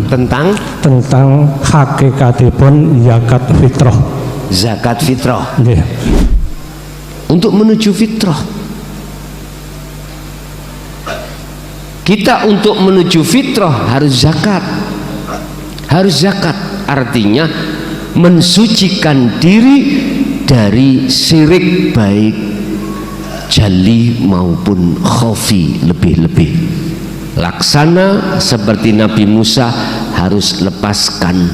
tentang hakikatipun zakat fitrah. Zakat fitrah. Nggih. Untuk menuju fitrah, kita untuk menuju fitrah harus zakat. Harus zakat, artinya mensucikan diri dari syirik baik jali maupun khafi, lebih-lebih. Laksana seperti Nabi Musa harus lepaskan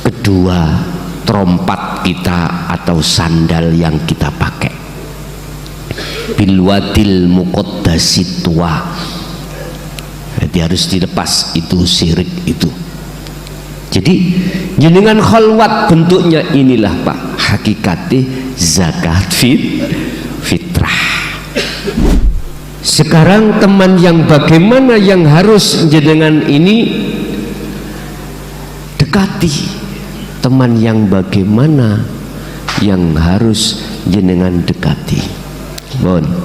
kedua trompat kita atau sandal yang kita pakai. Bilwadil muqaddasi tua, jadi harus dilepas itu syirik itu. Jadi jenengan khalwat bentuknya inilah Pak, hakikatnya zakat fitrah. Sekarang teman yang bagaimana yang harus jenengan ini dekati, teman yang bagaimana yang harus jenengan dekati. Mohon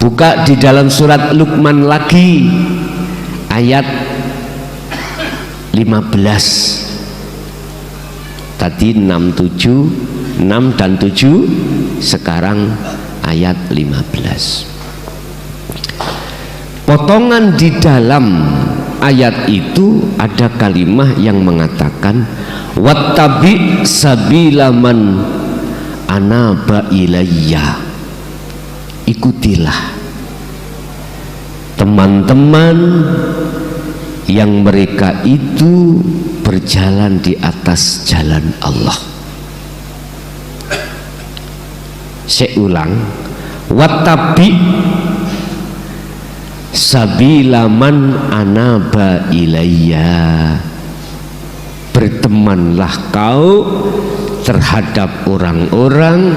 buka di dalam surat Luqman lagi ayat 15. Tadi 6 dan 7, sekarang ayat 15. Potongan di dalam ayat itu ada kalimat yang mengatakan wattabi sabila man anaba ilayya. Ikutilah teman-teman yang mereka itu berjalan di atas jalan Allah. Saya ulang, wattabi sabila man anaba ilayya. Bertemanlah kau terhadap orang-orang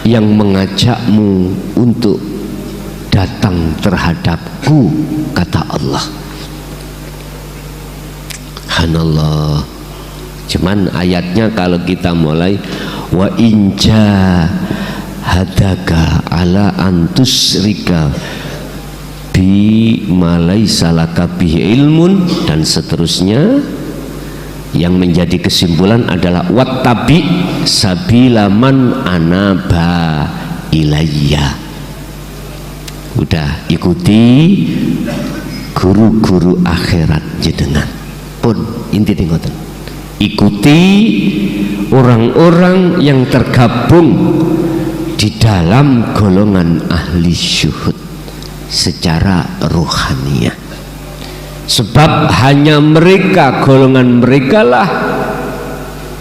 yang mengajakmu untuk datang terhadapku, kata Allah. Subhanallah. Cuman ayatnya kalau kita mulai wa inja hadaka ala antusrika bi malaisa laka bihi ilmun dan seterusnya, yang menjadi kesimpulan adalah wattabi sabila man anaba ilayya. Udah ikuti guru-guru akhirat jenengan pun inti ngoten. Ikuti orang-orang yang tergabung di dalam golongan ahli syuhud secara ruhaniyah. Sebab hanya mereka, golongan mereka lah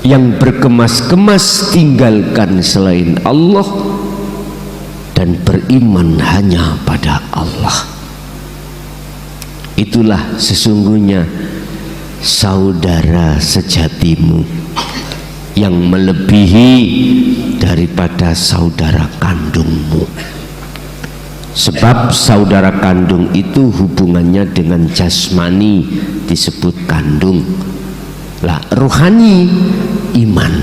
yang berkemas-kemas tinggalkan selain Allah dan beriman hanya pada Allah. Itulah sesungguhnya saudara sejatimu yang melebihi daripada saudara kandungmu. Sebab saudara kandung itu hubungannya dengan jasmani disebut kandung, lah rohani iman.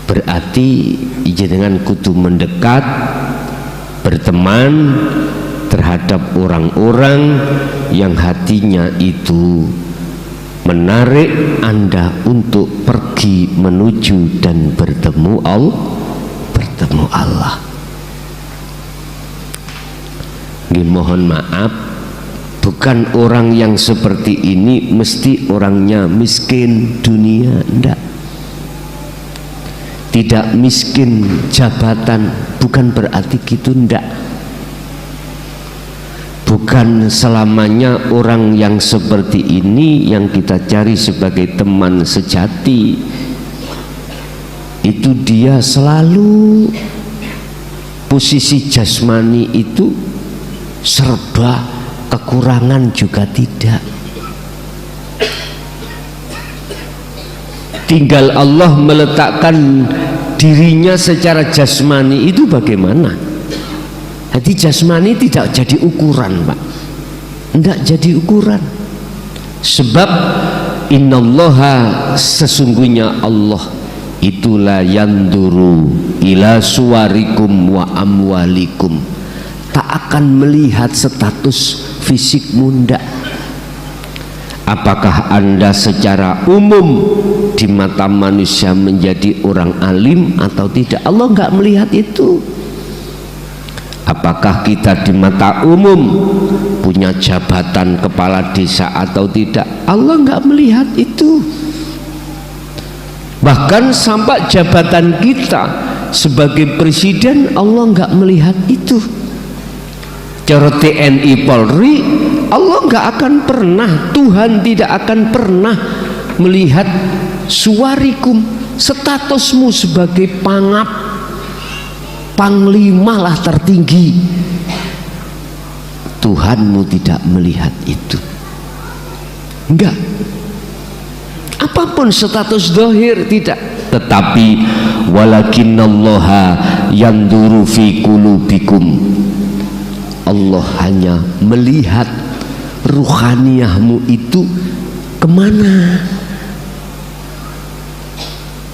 Berarti dengan kudu mendekat, berteman terhadap orang-orang yang hatinya itu menarik Anda untuk pergi menuju dan bertemu Allah. Mohon maaf, bukan orang yang seperti ini mesti orangnya miskin dunia, enggak. Tidak miskin jabatan, bukan berarti gitu, enggak. Bukan selamanya orang yang seperti ini yang kita cari sebagai teman sejati. Itu dia selalu posisi jasmani itu serba kekurangan juga tidak. Tinggal Allah meletakkan dirinya secara jasmani itu bagaimana? Jadi jasmani tidak jadi ukuran, Pak. Tidak jadi ukuran. Sebab innallaha, sesungguhnya Allah itulah yanduru ila suwarikum wa amwalikum, tak akan melihat status fisikmu, ndak. Apakah Anda secara umum di mata manusia menjadi orang alim atau tidak? Allah nggak melihat itu. Apakah kita di mata umum punya jabatan kepala desa atau tidak? Allah nggak melihat itu. Bahkan sampai jabatan kita sebagai presiden, Allah nggak melihat itu. Cara TNI Polri, Allah nggak akan pernah, Tuhan tidak akan pernah melihat suwarikum, statusmu sebagai pangap, panglima lah tertinggi. Tuhanmu tidak melihat itu, enggak. Apapun status zahir tidak, tetapi walakinallaha yanduru fi qulubikum. Allah hanya melihat ruhaniyahmu itu kemana,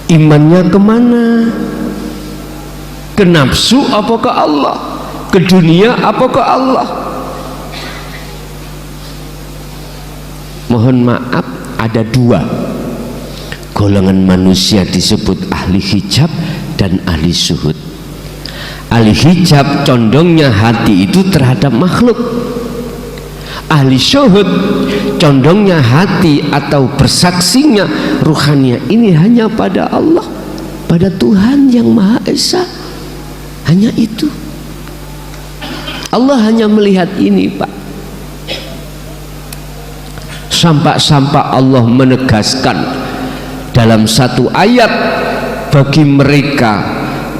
imannya kemana, ke nafsu apa ke Allah, ke dunia apa ke Allah. Mohon maaf, ada dua golongan manusia disebut ahli hijab dan ahli syuhud. Ahli hijab condongnya hati itu terhadap makhluk. Ahli syuhud condongnya hati atau bersaksinya ruhania ini hanya pada Allah, pada Tuhan yang Maha Esa. Hanya itu. Allah hanya melihat ini, Pak. Sampai-sampai Allah menegaskan dalam satu ayat, bagi mereka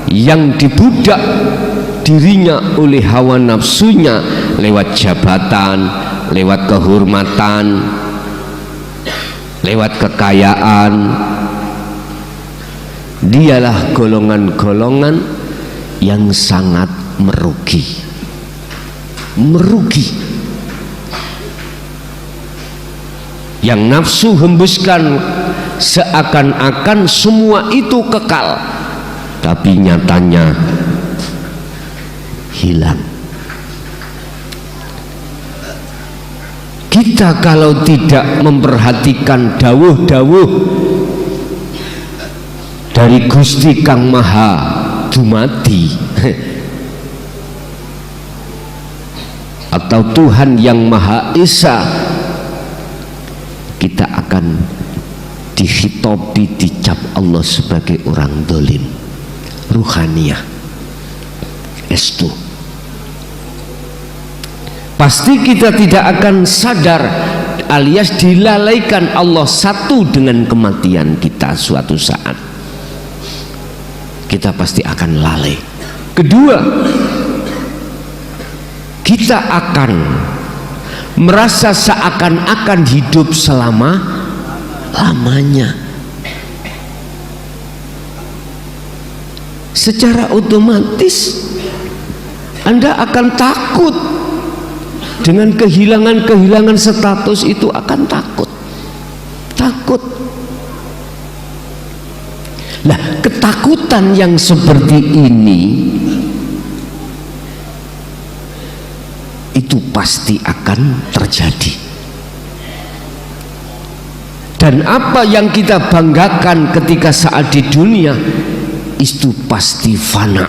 yang dibudak dirinya oleh hawa nafsunya lewat jabatan, lewat kehormatan, lewat kekayaan, dialah golongan-golongan yang sangat merugi. Yang nafsu hembuskan seakan-akan semua itu kekal, tapi nyatanya hilang. Kita kalau tidak memperhatikan dawuh-dawuh dari Gusti Kang Maha Dumadi atau Tuhan yang Maha Esa, kita akan dihitopi, dicap Allah sebagai orang dolim, ruhaniyah, estu. Pasti kita tidak akan sadar alias dilalaikan Allah satu dengan kematian kita suatu saat. Kita pasti akan lalai. Kedua, kita akan merasa seakan-akan hidup selama-lamanya. Secara otomatis Anda akan takut dengan kehilangan status itu, akan takut. Lah, ketakutan yang seperti ini itu pasti akan terjadi. Dan apa yang kita banggakan ketika saat di dunia itu pasti fana.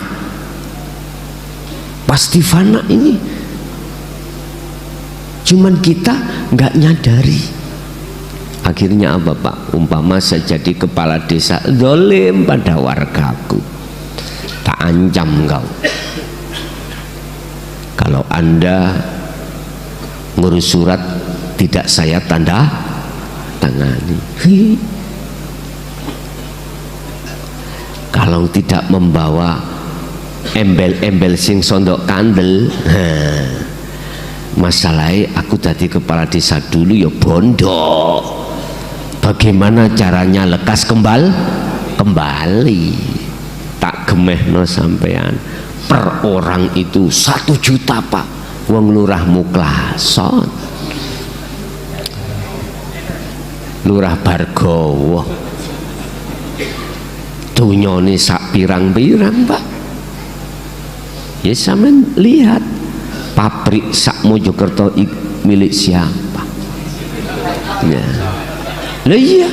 Pasti fana ini. Cuman kita nggak nyadari. Akhirnya apa, Pak? Umpama saya jadi kepala desa, zalim pada wargaku, tak ancam kau. Kalau Anda ngurus surat tidak saya tanda tangani. Kalau tidak membawa embel-embel sing sondok kandel, masalahnya aku tadi kepala desa dulu ya bondo. Bagaimana caranya lekas kembali? Tak gemehno sampean. Per orang itu 1 juta, Pak. Wong lurah Muklason, lurah Bargowo, dunyane sak pirang-pirang, Pak. Ya sampean lihat pabrik sak Mojokerto milik siapa? Ya. Lah iya.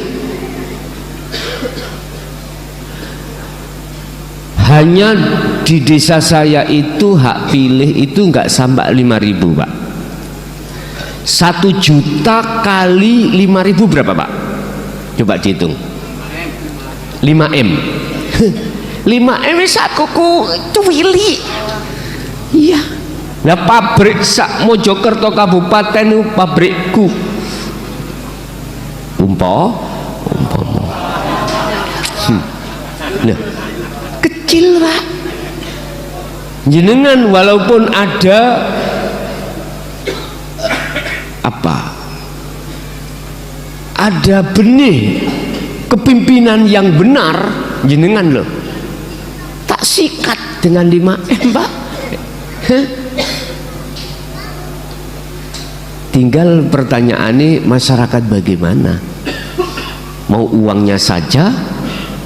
Hanya di desa saya itu hak pilih itu nggak sampai 5.000 Pak. 1 juta kali 5.000 berapa Pak? Coba dihitung. 5M. 5M sakuku cuwili. Iya. Nah pabrik sak Mojokerto kabupaten itu pabrikku. Umpama. Nah, kecil Pak. Jenengan walaupun ada ada benih kepimpinan yang benar, jenengan loh tak sikat dengan 5M Pak. Tinggal pertanyaannya masyarakat bagaimana, mau uangnya saja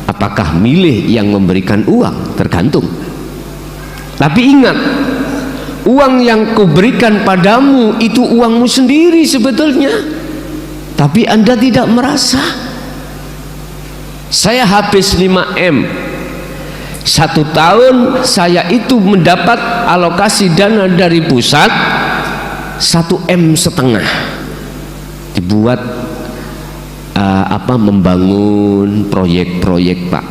apakah milih yang memberikan uang, tergantung. Tapi ingat, uang yang kuberikan padamu itu uangmu sendiri sebetulnya, tapi Anda tidak merasa. Saya habis 5M 1 tahun, saya itu mendapat alokasi dana dari pusat 1,5 M dibuat membangun proyek-proyek Pak.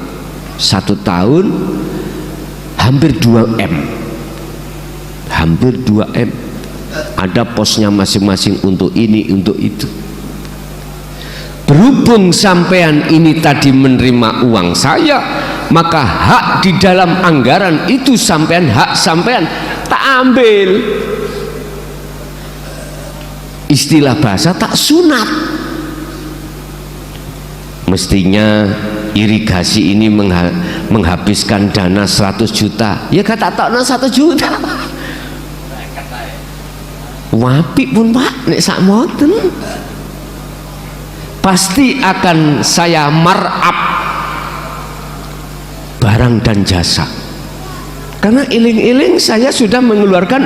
1 tahun hampir 2M, hampir 2M. Ada posnya masing-masing untuk ini untuk itu. Berhubung sampean ini tadi menerima uang saya, maka hak di dalam anggaran itu sampean, hak sampean tak ambil. Istilah bahasa tak sunat. Mestinya irigasi ini menghabiskan dana 100 juta. Ya kata tak 1 juta. Wapi pun Pak nek sak moten. Pasti akan saya markup barang dan jasa, karena iling-iling saya sudah mengeluarkan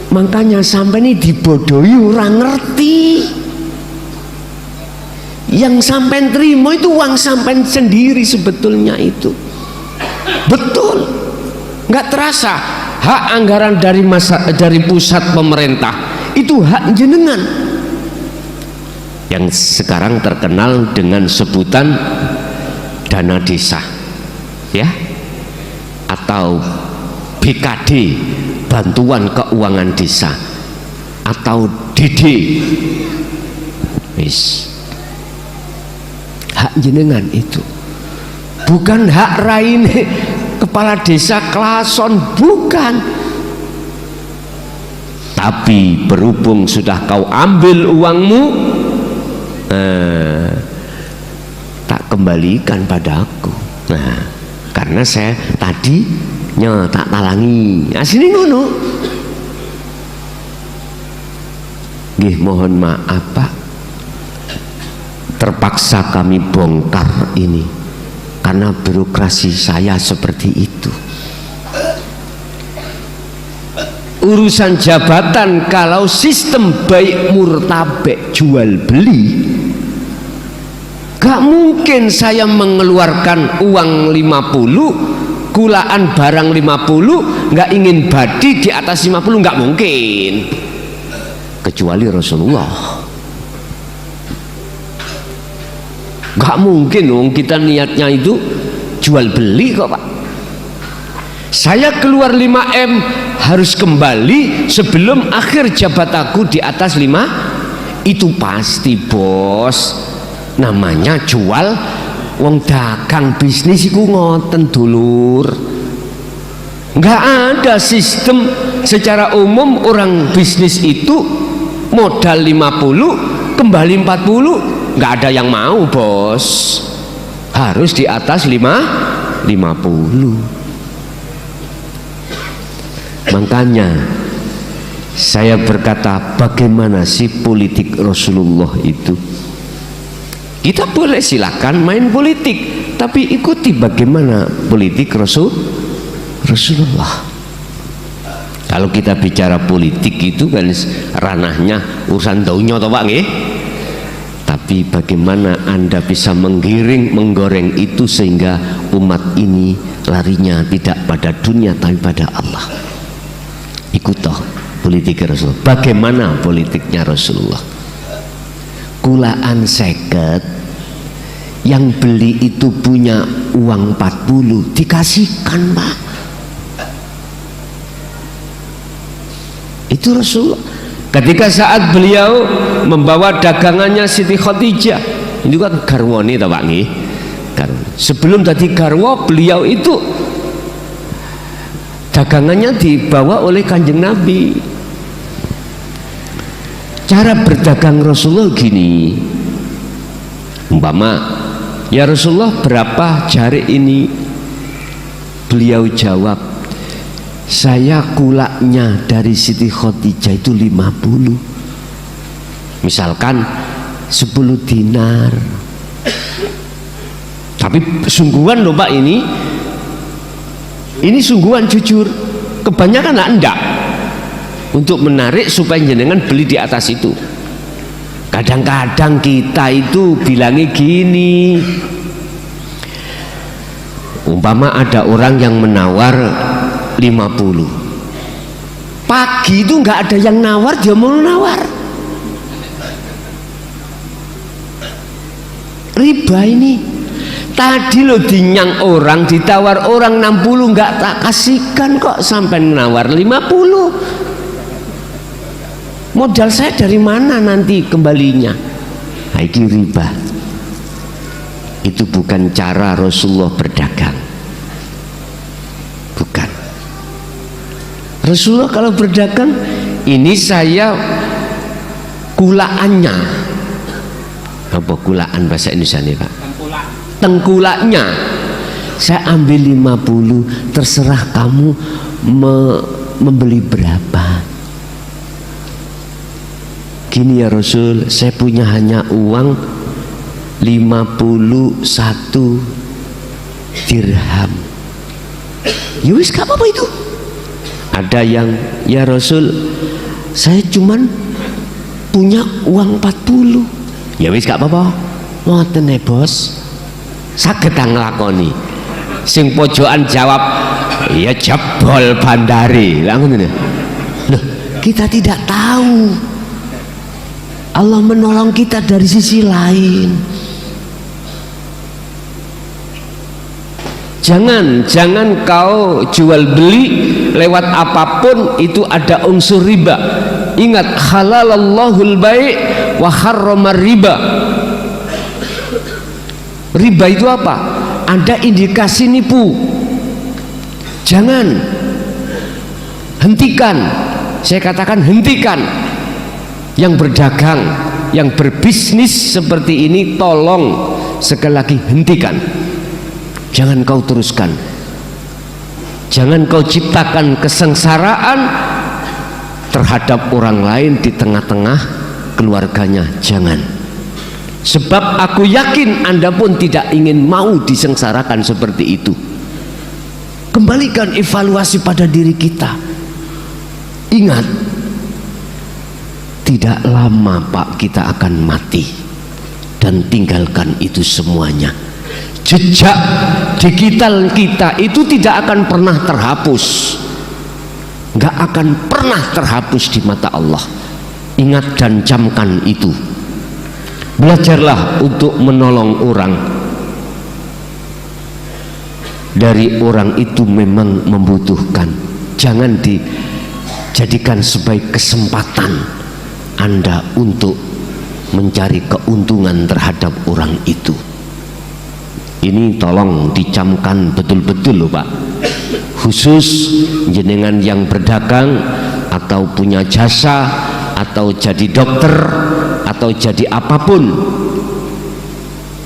makanya sampai ini dibodohi orang ngerti. Yang sampai terima itu uang sampai sendiri sebetulnya itu betul, nggak terasa. Hak anggaran dari pusat pemerintah itu hak jenengan yang sekarang terkenal dengan sebutan dana desa, ya, atau BKD, bantuan keuangan desa, atau DD. Wis, hak jenengan itu bukan hak raine kepala desa Klason, bukan. Tapi berhubung sudah kau ambil uangmu, tak kembalikan padaku. Nah, karena saya tadinya tak talangi. Asli ngono. Nggih, mohon maaf Pak, terpaksa kami bongkar ini karena birokrasi saya seperti itu. Urusan jabatan kalau sistem baik murtabek jual beli, gak mungkin saya mengeluarkan uang 50, kulaan barang 50, gak ingin badi di atas 50, gak mungkin, kecuali Rasulullah. Gak mungkin dong kita niatnya itu jual beli kok Pak. Saya keluar 5M harus kembali sebelum akhir jabatanku di atas 5. Itu pasti bos, namanya jual. Wong dagang bisnis iku ngoten dulur. Nggak ada sistem secara umum orang bisnis itu modal 50 kembali 40, nggak ada yang mau bos, harus di atas 50. Makanya saya berkata, bagaimana sih politik Rasulullah itu? Kita boleh silakan main politik, tapi ikuti bagaimana politik Rasulullah. Kalau kita bicara politik itu kan ranahnya urusan dunia toh Pak nggih. Tapi bagaimana Anda bisa menggoreng itu sehingga umat ini larinya tidak pada dunia tapi pada Allah. Ikut toh politik Rasulullah. Bagaimana politiknya Rasulullah? Kulaan seket, yang beli itu punya uang 40, dikasihkan Pak. Itu Rasulullah. Ketika saat beliau membawa dagangannya Siti Khadijah, itu kan garwani ta Pak nggih. Sebelum tadi garwa, beliau itu dagangannya dibawa oleh Kanjeng Nabi. Cara berdagang Rasulullah gini, umpama, ya Rasulullah berapa jari ini? Beliau jawab, saya kulaknya dari Siti Khadijah itu 50, misalkan 10 dinar. Tapi sungguhan loh Pak, ini sungguhan jujur. Kebanyakan enggak, untuk menarik supaya jenengan beli di atas itu. Kadang-kadang kita itu bilangnya gini, umpama ada orang yang menawar 50, pagi itu nggak ada yang nawar, dia mau nawar. Riba ini. Tadi lo dinyang orang, ditawar orang 60, nggak tak kasihkan kok sampai nawar 50. Modal saya dari mana nanti kembalinya? Nah, ini riba. Itu bukan cara Rasulullah berdagang. Bukan. Rasulullah kalau berdagang, ini saya kulaannya. Apa kulaan bahasa Indonesia nih Pak? Tengkulaknya saya ambil 50, terserah kamu membeli berapa. Gini ya Rasul, saya punya hanya uang 51 dirham. Yus, gak apa-apa itu. Ada yang, ya Rasul, saya cuman punya uang 40. Ya wis gak apa-apa. Ngoten ya bos, saged nglakoni. Sing pojokan jawab, ya jebol bandari. Lah ngono. Loh, kita tidak tahu. Allah menolong kita dari sisi lain. Jangan kau jual beli lewat apapun itu ada unsur riba. Ingat, halalallahul bai' wa harramar riba. Riba itu apa? Ada indikasi nipu. Jangan, hentikan. Saya katakan hentikan. Yang berdagang, yang berbisnis seperti ini, tolong sekali lagi hentikan. Jangan kau teruskan. Jangan kau ciptakan kesengsaraan terhadap orang lain di tengah-tengah keluarganya. Jangan. Sebab aku yakin Anda pun tidak ingin mau disengsarakan seperti itu. Kembalikan evaluasi pada diri kita. Ingat, tidak lama Pak kita akan mati dan tinggalkan itu semuanya. Jejak digital kita itu tidak akan pernah terhapus, nggak akan pernah terhapus di mata Allah. Ingat dan camkan itu. Belajarlah untuk menolong orang. Dari orang itu memang membutuhkan. Jangan dijadikan sebagai kesempatan Anda untuk mencari keuntungan terhadap orang itu. Ini tolong dicamkan betul-betul loh Pak. Khusus jenengan yang berdagang atau punya jasa atau jadi dokter atau jadi apapun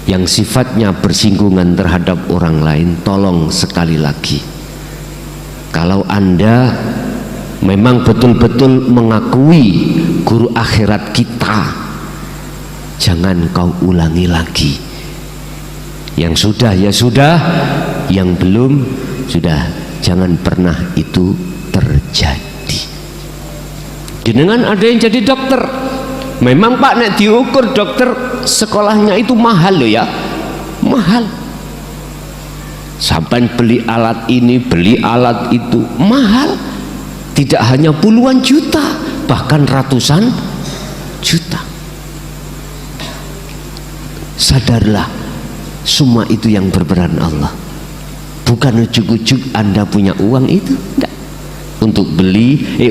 yang sifatnya bersinggungan terhadap orang lain, tolong sekali lagi, kalau Anda memang betul-betul mengakui guru akhirat kita, jangan kau ulangi lagi. Yang sudah ya sudah, yang belum sudah jangan pernah itu terjadi. jenengan ada yang jadi dokter. Memang Pak, nek diukur dokter sekolahnya itu mahal loh ya, mahal. Sampai beli alat ini, beli alat itu, mahal. Tidak hanya puluhan juta, bahkan ratusan juta. Sadarlah, semua itu yang berperan Allah. Bukan ujuk-ujuk Anda punya uang itu, enggak. Untuk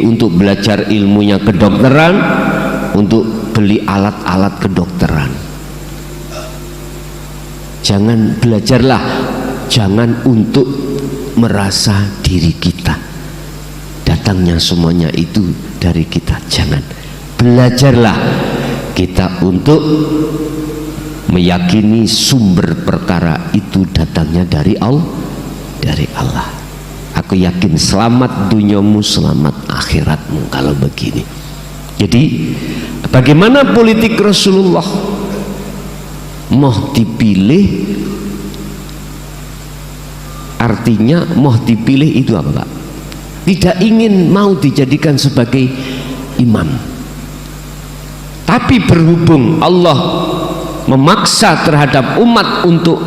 untuk belajar ilmunya kedokteran, untuk beli alat-alat kedokteran. Jangan, belajarlah, jangan untuk merasa diri kita datangnya semuanya itu dari kita. Jangan. Belajarlah kita untuk meyakini sumber perkara itu datangnya dari Allah. Aku yakin selamat dunyamu, selamat akhiratmu kalau begini. Jadi bagaimana politik Rasulullah? Mau dipilih, artinya mau dipilih itu apa Pak? Tidak ingin mau dijadikan sebagai imam, tapi berhubung Allah memaksa terhadap umat untuk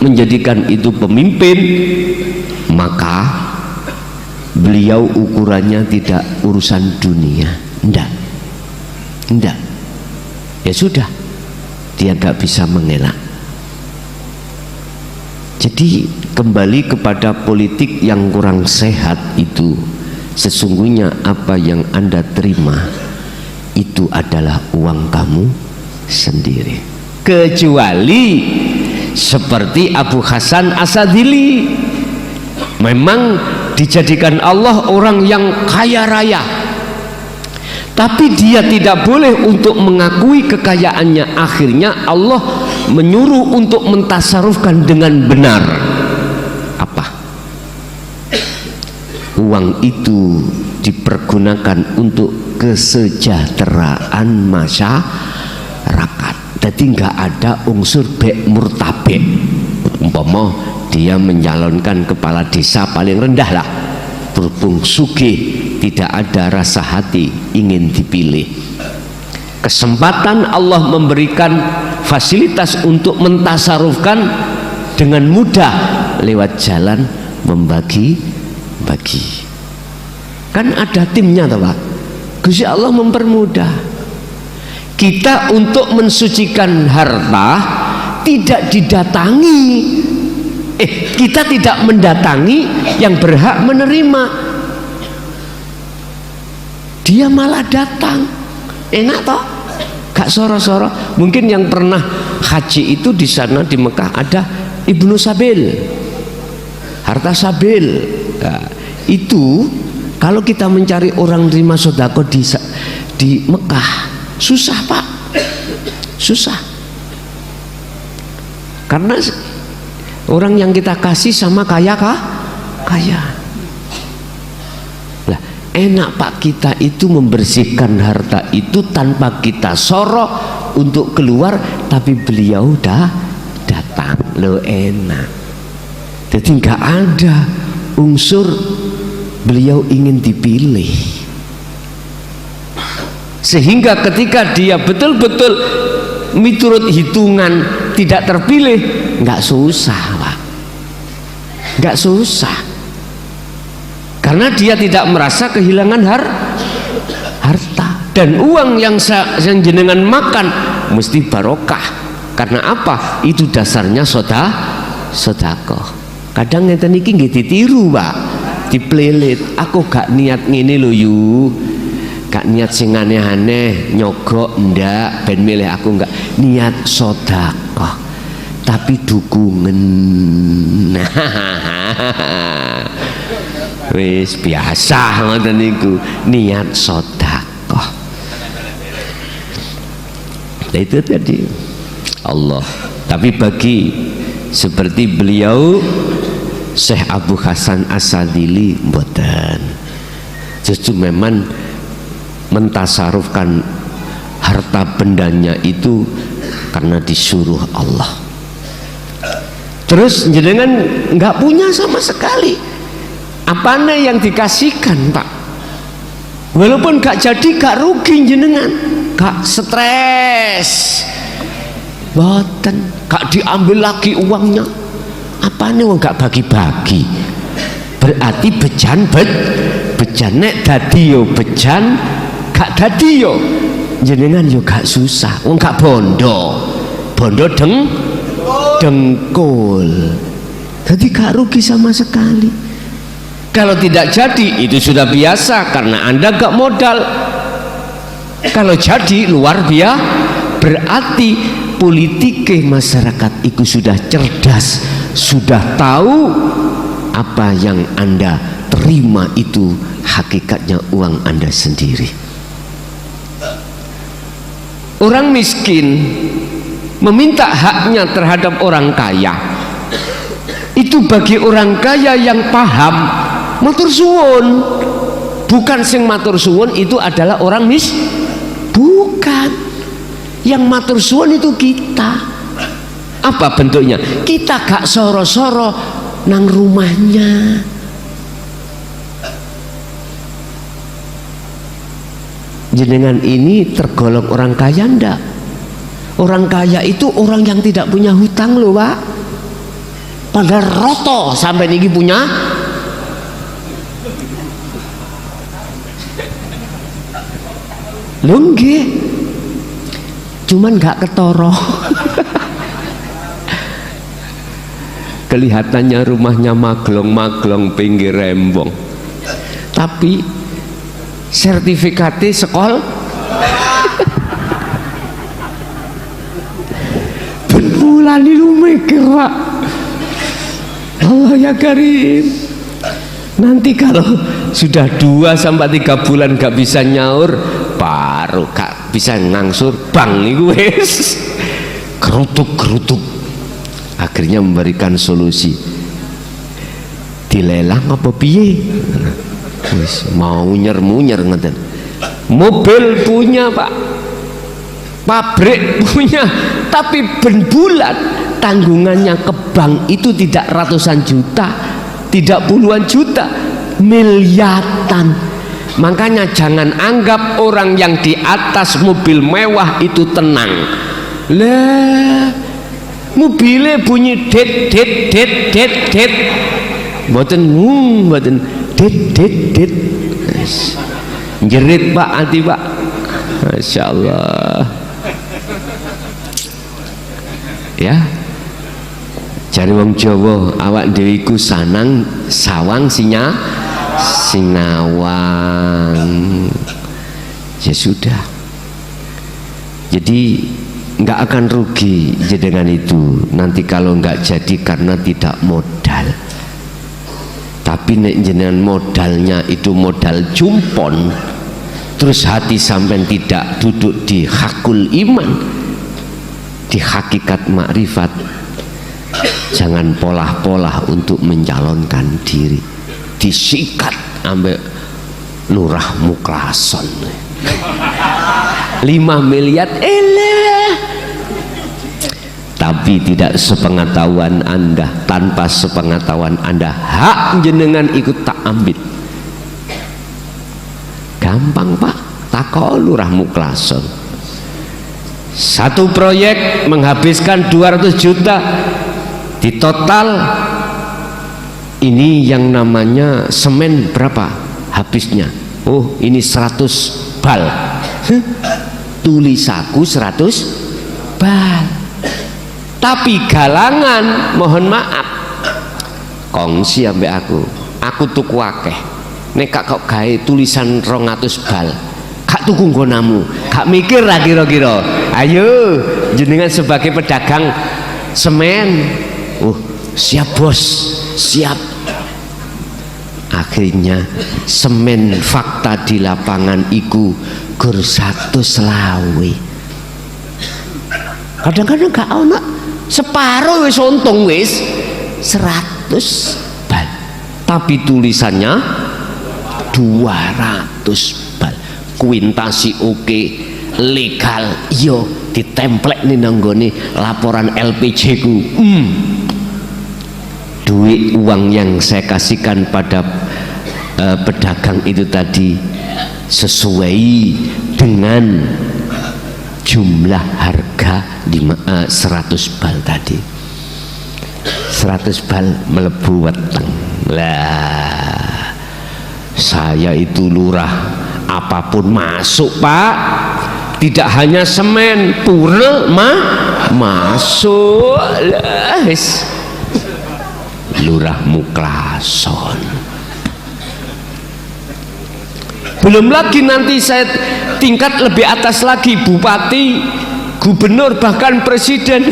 menjadikan itu pemimpin, maka beliau ukurannya tidak urusan dunia, enggak. Ya sudah, dia nggak bisa mengelak. Jadi kembali kepada politik yang kurang sehat itu, sesungguhnya apa yang Anda terima itu adalah uang kamu sendiri, kecuali seperti Abu Hasan Asadili, memang dijadikan Allah orang yang kaya raya, tapi dia tidak boleh untuk mengakui kekayaannya. Akhirnya Allah menyuruh untuk mentasarufkan dengan benar. Apa? Uang itu dipergunakan untuk kesejahteraan masyarakat. Jadi nggak ada unsur bek murtabek. Umpama dia mencalonkan kepala desa paling rendah lah, berhubung sugih, tidak ada rasa hati ingin dipilih. Kesempatan Allah memberikan fasilitas untuk mentasarufkan dengan mudah lewat jalan membagi-bagi. Kan ada timnya toh Pak. Gusti Allah mempermudah. Kita untuk mensucikan harta tidak didatangi, kita tidak mendatangi yang berhak menerima, dia malah datang. Enak toh, gak soro-soro. Mungkin yang pernah haji itu di sana di Mekah ada Ibnu Sabil, harta sabil. Nah, itu kalau kita mencari orang terima sodako di Mekah susah Pak, susah. Karena orang yang kita kasih sama kaya. Lah, enak Pak, kita itu membersihkan harta itu tanpa kita sorok untuk keluar, tapi beliau dah datang, lo enak. Jadi nggak ada unsur beliau ingin dipilih. Sehingga ketika dia betul-betul miturut hitungan tidak terpilih, nggak susah Pak, nggak susah, karena dia tidak merasa kehilangan harta. Dan uang yang jenengan makan mesti barokah. Karena apa? Itu dasarnya sedekah. Kadang ngeten iki nggih ditiru Pak, diplelit. Aku gak niat ngene lho yu, gak niat sing aneh-aneh, nyogok ndak, ben milih aku, enggak, niat sedekah tapi dukungan. Wis biasa ngoten niku, niat sedekah. Nah, itu tadi Allah. Tapi bagi seperti beliau Syekh Abu Hasan Asadili mboten, justru memang mentasarufkan harta bendanya itu karena disuruh Allah. Terus jenengan nggak punya sama sekali, apanya yang dikasihkan Pak? Walaupun gak jadi gak rugi jenengan, gak stres, boten, gak diambil lagi uangnya. Apa nih wong gak bagi-bagi? Berarti bejan nek dadi yo bejan, gak dadi yo jenengan yo gak susah. Wong gak bondo dengkul, jadi gak rugi sama sekali. Kalau tidak jadi itu sudah biasa karena Anda gak modal. Kalau jadi luar biasa, berarti politik masyarakat itu sudah cerdas, sudah tahu apa yang Anda terima itu hakikatnya uang Anda sendiri. Orang miskin meminta haknya terhadap orang kaya, itu bagi orang kaya yang paham. Matur suwun, bukan sing matur suwun itu adalah orang bukan. Yang matur suwun itu kita. Apa bentuknya? Kita gak soro-soro nang rumahnya. Jenengan ini tergolong orang kaya ndak? Orang kaya itu orang yang tidak punya hutang loh, Pak. Padahal roto sampai niki punya. Lungge, cuman gak ketoro. Kelihatannya rumahnya maglong-maglong pinggir rembong, tapi sertifikatnya sekolah. Berbulan itu mikir, Pak. Allah ya Karim. Nanti kalau sudah 2 sampai 3 bulan gak bisa nyaur, baru gak bisa ngangsur bang iku wis gerutuk-gerutuk. Akhirnya memberikan solusi, dilelang apa piye? Wis mau munyer ngeten. Mobil punya, Pak, pabrik punya, tapi ben bulan tanggungannya ke bank itu tidak ratusan juta, tidak puluhan juta, miliaran. Makanya jangan anggap orang yang di atas mobil mewah itu tenang. Lah, mobilnya bunyi det det det det det, mboten mboten det det det. Jerit Pak hati Pak, Masya Allah. Ya, cari wong Jawa, awak dhewe iku sanang sawang sinawang. Ya sudah, jadi nggak akan rugi dengan itu nanti kalau nggak jadi karena tidak modal. Tapi nek jenengan modalnya itu modal jumpon, terus hati sampai tidak duduk di hakul iman, di hakikat makrifat, jangan polah-polah untuk mencalonkan diri, disikat ambek lurah muklason 5 miliar tapi tidak sepengetahuan Anda, tanpa sepengetahuan Anda hak jenengan ikut tak ambil. Gampang Pak, takol lurah muklason. Satu proyek menghabiskan 200 juta, di total ini yang namanya semen berapa habisnya? Oh ini 100 bal. Tulisaku 100 bal, tapi galangan mohon maaf kongsi ambek aku tuku akeh. Nek kok gawe tulisan 200 bal gak tuku nggonamu, gak mikir lah kira-kira. Ayo jenengan sebagai pedagang semen, siap bos, siap. Akhirnya semen fakta di lapangan iku gur 100 selawe. Kadang-kadang gak ono, separuh wis untung wis 100 bal, tapi tulisannya 200 bal. Kuintasi oke, legal yo, ditemplek nih nanggone laporan LPG ku. Duit uang yang saya kasihkan pada pedagang itu tadi sesuai dengan jumlah harga 100 bal tadi. 100 bal melebu weteng. Lah saya itu lurah, apapun masuk Pak, tidak hanya semen, purel masuk. Lah lurah Muklason. Belum lagi nanti saya tingkat lebih atas lagi, bupati, gubernur, bahkan presiden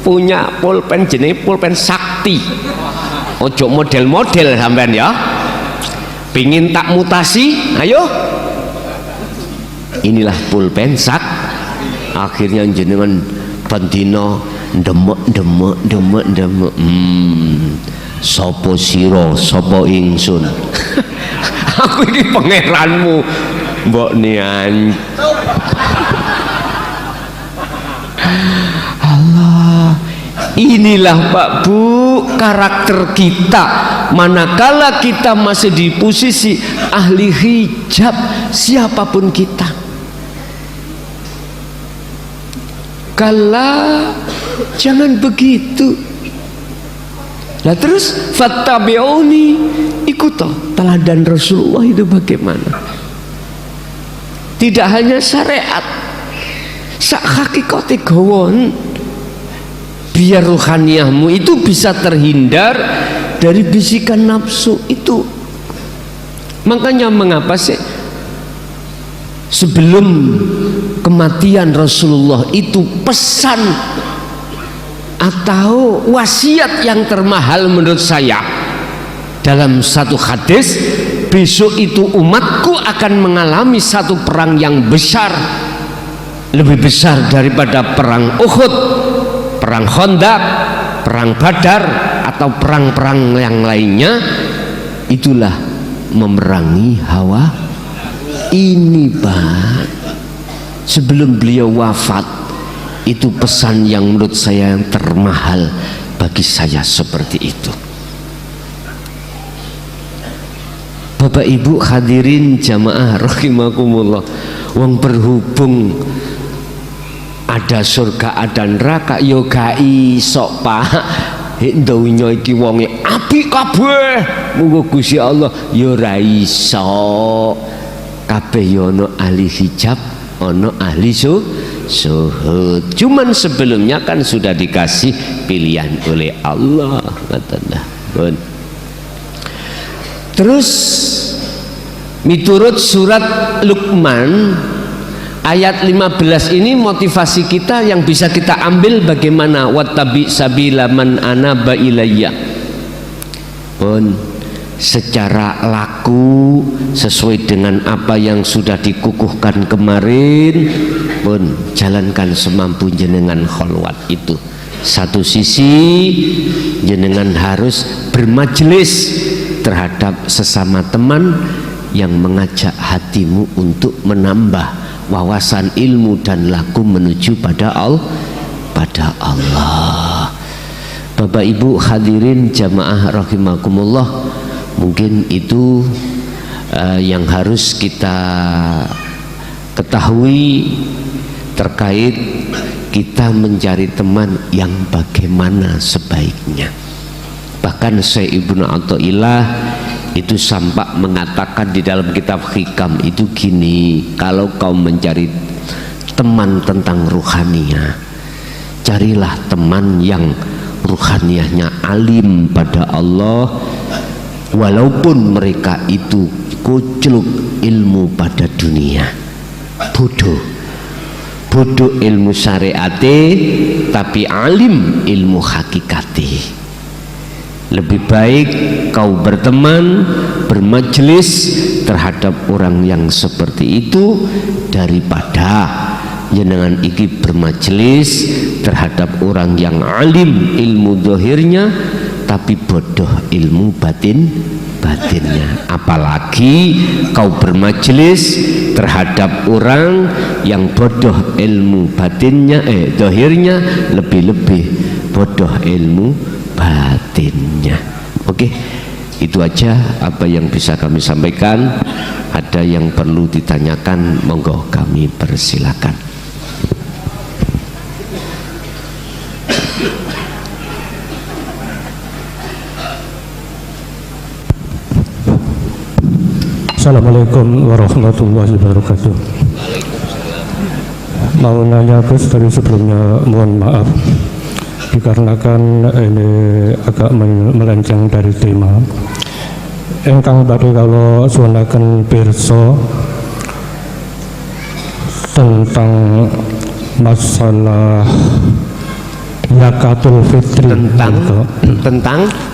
punya pulpen jenis pulpen sakti. Ojo model-model sampean ya. Pingin tak mutasi, ayo. Inilah pulpen sak. Akhirnya jenengan pendino demek. Sopo siro, sopo ingsun. Aku ini pangeranmu, mbok nian. Allah, inilah Pak Bu karakter kita. Manakala kita masih di posisi ahli hijab, siapapun kita. Kala jangan begitu. Lah terus fattabi'uni, ikut teladan Rasulullah itu bagaimana? Tidak hanya syariat, sak hakikate gawon, biar ruhaniyahmu itu bisa terhindar dari bisikan nafsu itu. Makanya mengapa sih sebelum kematian Rasulullah itu pesan atau wasiat yang termahal menurut saya dalam satu hadis, besok itu umatku akan mengalami satu perang yang besar, lebih besar daripada perang Uhud, perang Khandaq, perang Badar, atau perang-perang yang lainnya. Itulah memerangi hawa ini Pak. Sebelum beliau wafat, itu pesan yang menurut saya yang termahal bagi saya seperti itu. Bapak Ibu hadirin jamaah rahimakumullah, wong berhubung ada surga ada neraka yo gak iso Pak. Donya iki wonge apik kabeh, monggo Gusti Allah yo ra iso. Kabeh yo ana ahli hijab, ana ahli suhud. Cuman sebelumnya kan sudah dikasih pilihan oleh Allah. Terus miturut surat Luqman ayat 15 ini motivasi kita yang bisa kita ambil bagaimana, wattabi sabila man anaba ilayya. Pun secara laku sesuai dengan apa yang sudah dikukuhkan kemarin, pun jalankan semampu jenengan kholwat itu. Satu sisi jenengan harus bermajelis terhadap sesama teman yang mengajak hatimu untuk menambah wawasan ilmu dan laku menuju pada Allah. Bapak Ibu hadirin jamaah rahimakumullah, mungkin itu yang harus kita ketahui terkait kita mencari teman yang bagaimana sebaiknya. Bahkan Syekh Ibnu Athaillah itu sampai mengatakan di dalam kitab Hikam itu gini, kalau kau mencari teman tentang ruhaniyah, carilah teman yang ruhaniyahnya alim pada Allah, walaupun mereka itu kucluk ilmu pada dunia, bodoh ilmu syariate tapi alim ilmu hakikate. Lebih baik kau berteman, bermajelis terhadap orang yang seperti itu daripada jenengan iki bermajelis terhadap orang yang alim ilmu dohirnya tapi bodoh ilmu batinnya. Apalagi kau bermajelis terhadap orang yang bodoh ilmu batinnya, dohirnya, lebih-lebih bodoh ilmu batinnya. Oke, Itu aja apa yang bisa kami sampaikan. Ada yang perlu ditanyakan, monggo kami persilakan. Assalamualaikum warahmatullahi wabarakatuh. Mau nanya Gus, dari sebelumnya mohon maaf dikarenakan ini agak melenceng dari tema. Engkang badhe kula suwunaken pirsa tentang masalah zakatul fitri,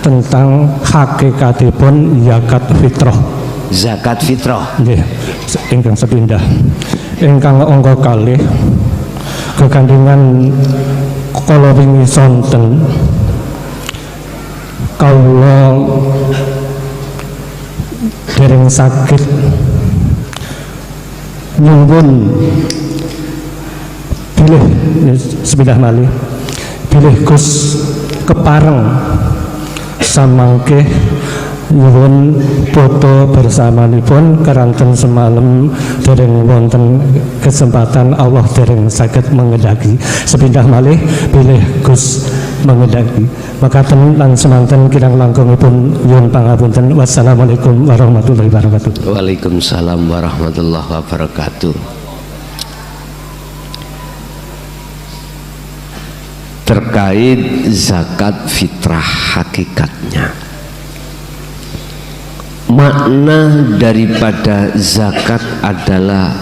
tentang hakikatipun zakat fitrah. Zakat fitrah. Nggih, ingkang sepindah. Ingkang angka kalih kegandingan kala wingi sonten kawula dereng sakit nyuwun bilih sepindah malih bilih Gus kepareng samangke nyuwun foto bersamanipun keranten semalam dereng wonten kesempatan Allah dereng saged mengedaki sepindah malih bilih Gus mengedaki makaten lan semanten kirang langkungipun nyuwun pangapunten. Wassalamualaikum warahmatullahi wabarakatuh. Waalaikumsalam warahmatullahi wabarakatuh. Terkait zakat fitrah hakikatnya, makna daripada zakat adalah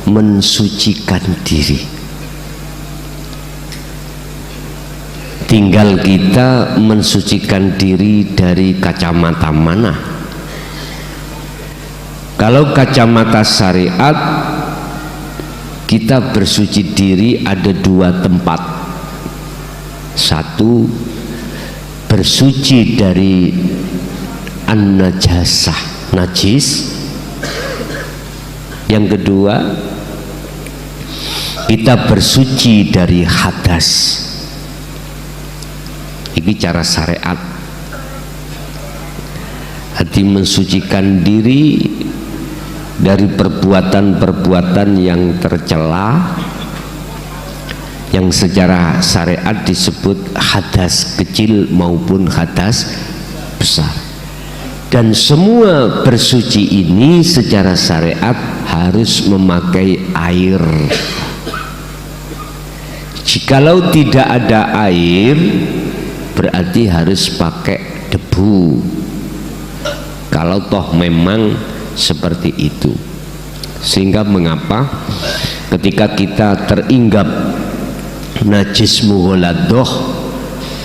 mensucikan diri. Tinggal kita mensucikan diri dari kacamata mana. Kalau kacamata syariat, kita bersuci diri ada dua tempat. Satu, bersuci dari an-najasah, najis. Yang kedua, kita bersuci dari hadas. Ini cara syariat. Hati mensucikan diri dari perbuatan-perbuatan yang tercela, yang secara syariat disebut hadas kecil maupun hadas besar. Dan semua bersuci ini secara syariat harus memakai air. Jikalau tidak ada air, berarti harus pakai debu. Kalau toh memang seperti itu. Sehingga mengapa ketika kita teringgap najis mughaladoh,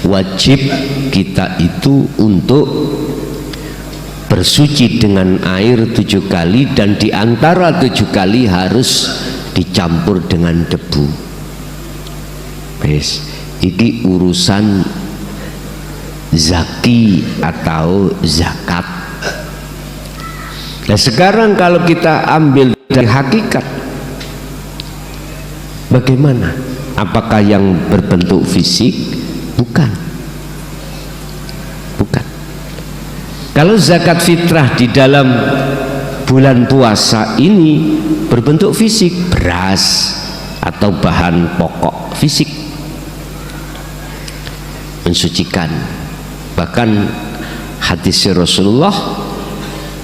wajib kita itu untuk bersuci dengan air 7 kali, dan diantara 7 kali harus dicampur dengan debu. Wes, ini urusan zaki atau zakat. Nah sekarang kalau kita ambil dari hakikat, bagaimana? Apakah yang berbentuk fisik? Bukan. Bukan. Kalau zakat fitrah di dalam bulan puasa ini berbentuk fisik, beras atau bahan pokok fisik, mensucikan. Bahkan hadis Rasulullah,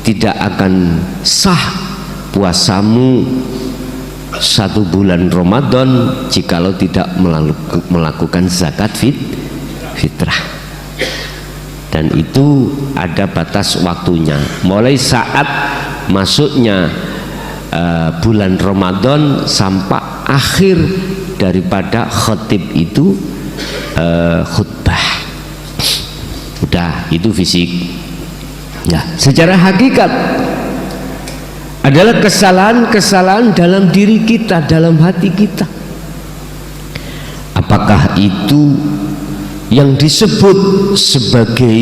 tidak akan sah puasamu 1 bulan Ramadan jikalau tidak melakukan zakat fitrah. Dan itu ada batas waktunya, mulai saat masuknya bulan Ramadan sampai akhir daripada khotib itu khutbah. Udah, itu fisik. Ya, secara hakikat adalah kesalahan-kesalahan dalam diri kita, dalam hati kita. Apakah itu yang disebut sebagai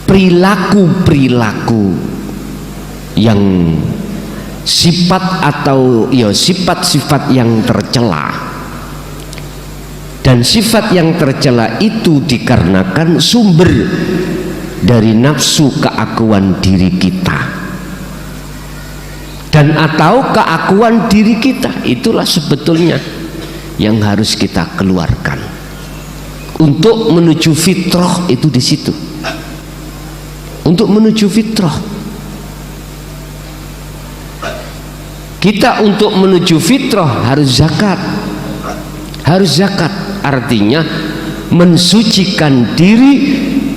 perilaku-perilaku yang sifat atau ya sifat-sifat yang tercela? Dan sifat yang tercela itu dikarenakan sumber dari nafsu keakuan diri kita dan atau keakuan diri kita. Itulah sebetulnya yang harus kita keluarkan untuk menuju fitrah. Itu di situ, untuk menuju fitrah. Kita untuk menuju fitrah harus zakat. Harus zakat artinya mensucikan diri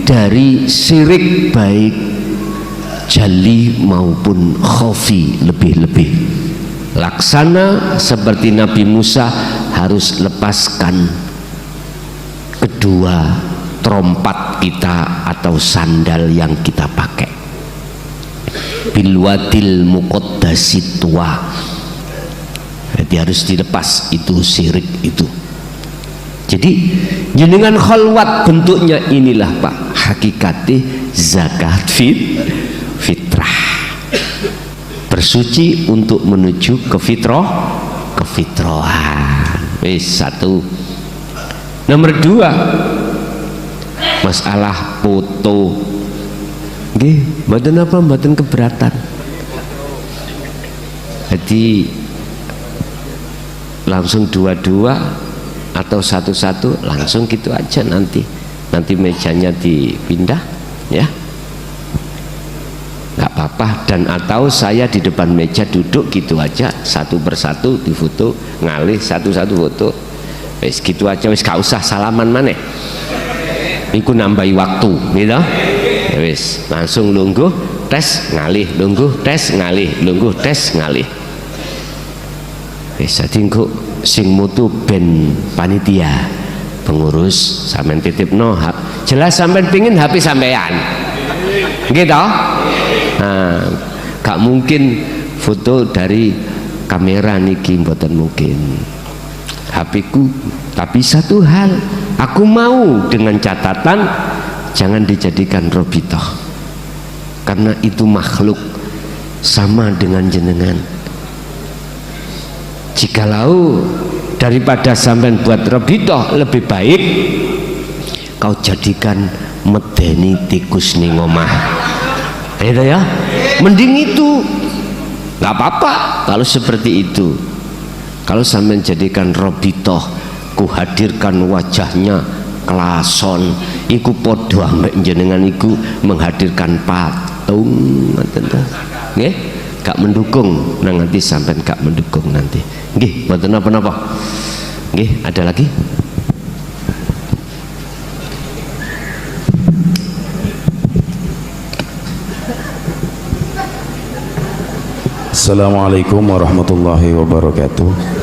dari syirik baik jali maupun khafi. Lebih-lebih laksana seperti Nabi Musa harus lepaskan kedua trompat kita atau sandal yang kita pakai. Bilwadil muqaddasi tua, jadi harus dilepas itu syirik itu. Jadi jenengan khalwat bentuknya inilah Pak, hakikatnya zakat fitrah, bersuci untuk menuju ke kefitrahan. Satu. Nomor dua, masalah foto. Nggih, mboten apa, mboten keberatan. Jadi langsung dua-dua atau satu-satu, langsung gitu aja. Nanti mejanya dipindah ya, nggak apa-apa. Dan atau saya di depan meja duduk gitu aja, satu persatu difoto, ngalih satu-satu foto, wis gitu aja, wis gak usah salaman maneh, iku nambahi waktu gitu. Wis langsung lungguh tes ngalih, lungguh tes ngalih, lungguh tes ngalih. Wis dadi engko sing mutu ben panitia pengurus sampean titipno hak. Jelas sampean pingin HP sampean. Nggih toh? Nah, gak mungkin foto dari kamera niki, mboten mungkin. HP ku, tapi satu hal aku mau dengan catatan jangan dijadikan robitoh, karena itu makhluk sama dengan jenengan. Jikalau daripada sampean buat robitoh, lebih baik kau jadikan medeni tikus ning omah. Itu ya, mending itu. Nggak apa-apa kalau seperti itu. Kalau sampean jadikan robitoh, ku hadirkan wajahnya klason, iku podo ambek jenengan iku menghadirkan patung, ngoten ta. Nggih, gak mendukung nang nanti sampean gak mendukung nanti. Nggih, mboten napa-napa. Nggih, ada lagi? Assalamualaikum warahmatullahi wabarakatuh.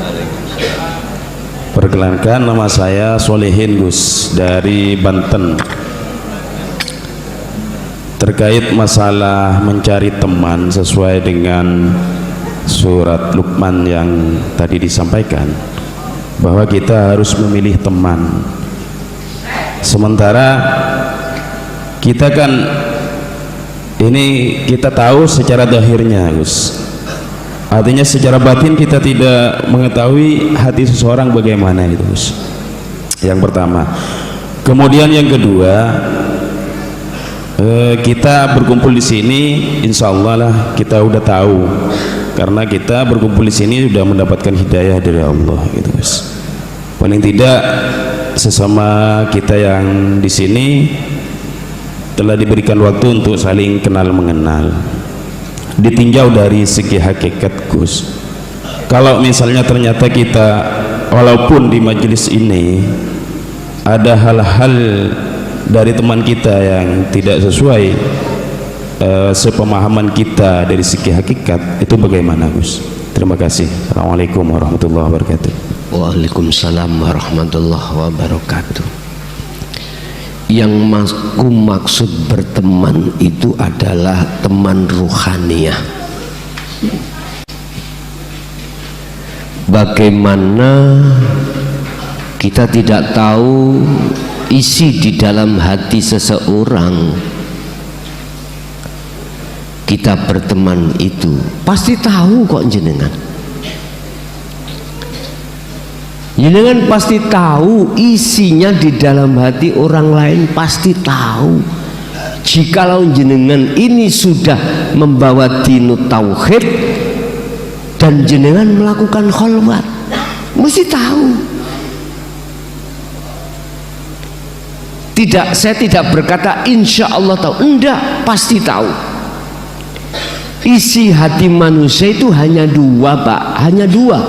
Perkenalkan, nama saya Solehin Gus dari Banten. Terkait masalah mencari teman sesuai dengan surat Luqman yang tadi disampaikan, bahwa kita harus memilih teman. Sementara kita kan ini kita tahu secara zahirnya, Gus. Artinya secara batin kita tidak mengetahui hati seseorang bagaimana itu, Gus. Yang pertama. Kemudian yang kedua, kita berkumpul di sini, insya Allah lah kita udah tahu, karena kita berkumpul di sini sudah mendapatkan hidayah dari Allah, gitu, Gus. Paling tidak sesama kita yang di sini telah diberikan waktu untuk saling kenal mengenal. Ditinjau dari segi hakikat, Gus. Kalau misalnya ternyata kita walaupun di majelis ini ada hal-hal dari teman kita yang tidak sesuai sepemahaman kita dari segi hakikat, itu bagaimana, Gus? Terima kasih. Assalamualaikum warahmatullahi wabarakatuh. Waalaikumsalam warahmatullahi wabarakatuh. Yang aku maksud berteman itu adalah teman ruhaniyah. Bagaimana kita tidak tahu isi di dalam hati seseorang, kita berteman itu pasti tahu kok jenengan. Jenengan pasti tahu isinya di dalam hati orang lain, pasti tahu. jikalau jenengan ini sudah membawa dinut tauhid dan jenengan melakukan kholwat, mesti tahu. Tidak, saya tidak berkata insya Allah tahu, enggak, pasti tahu. Isi hati manusia itu hanya dua, Pak, hanya dua.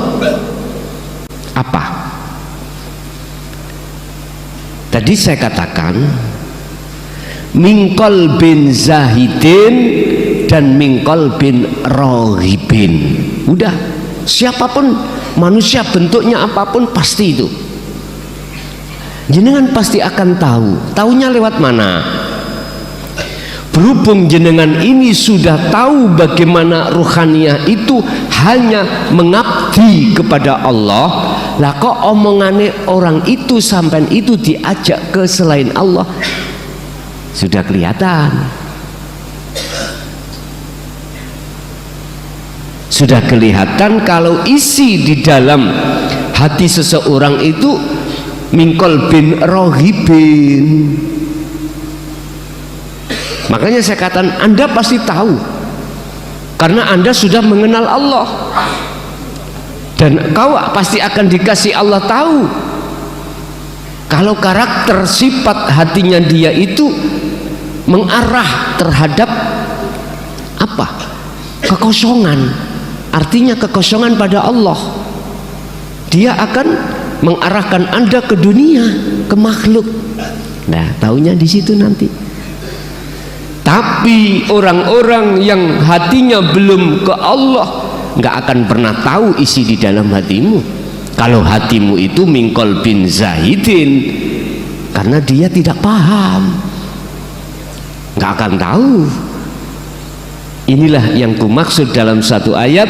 Apa? Tadi saya katakan mingkol bin zahidin dan mingkol bin rohibin. Udah, siapapun manusia bentuknya apapun pasti itu. Jenengan pasti akan tahu. Taunya lewat mana? Berhubung jenengan ini sudah tahu bagaimana ruhaniyah itu hanya mengabdi kepada Allah, lah kok omongane orang itu sampai itu diajak ke selain Allah, sudah kelihatan. Sudah kelihatan kalau isi di dalam hati seseorang itu mingkol bin rohibin. Makanya saya katakan Anda pasti tahu, karena Anda sudah mengenal Allah, dan kau pasti akan dikasih Allah tahu kalau karakter sifat hatinya dia itu mengarah terhadap apa? Kekosongan. Artinya kekosongan pada Allah. Dia akan mengarahkan Anda ke dunia, ke makhluk. Nah, taunya di situ nanti. Tapi orang-orang yang hatinya belum ke Allah nggak akan pernah tahu isi di dalam hatimu. Kalau hatimu itu mingkol bin zahidin, karena dia tidak paham, nggak akan tahu. Inilah yang kumaksud dalam satu ayat,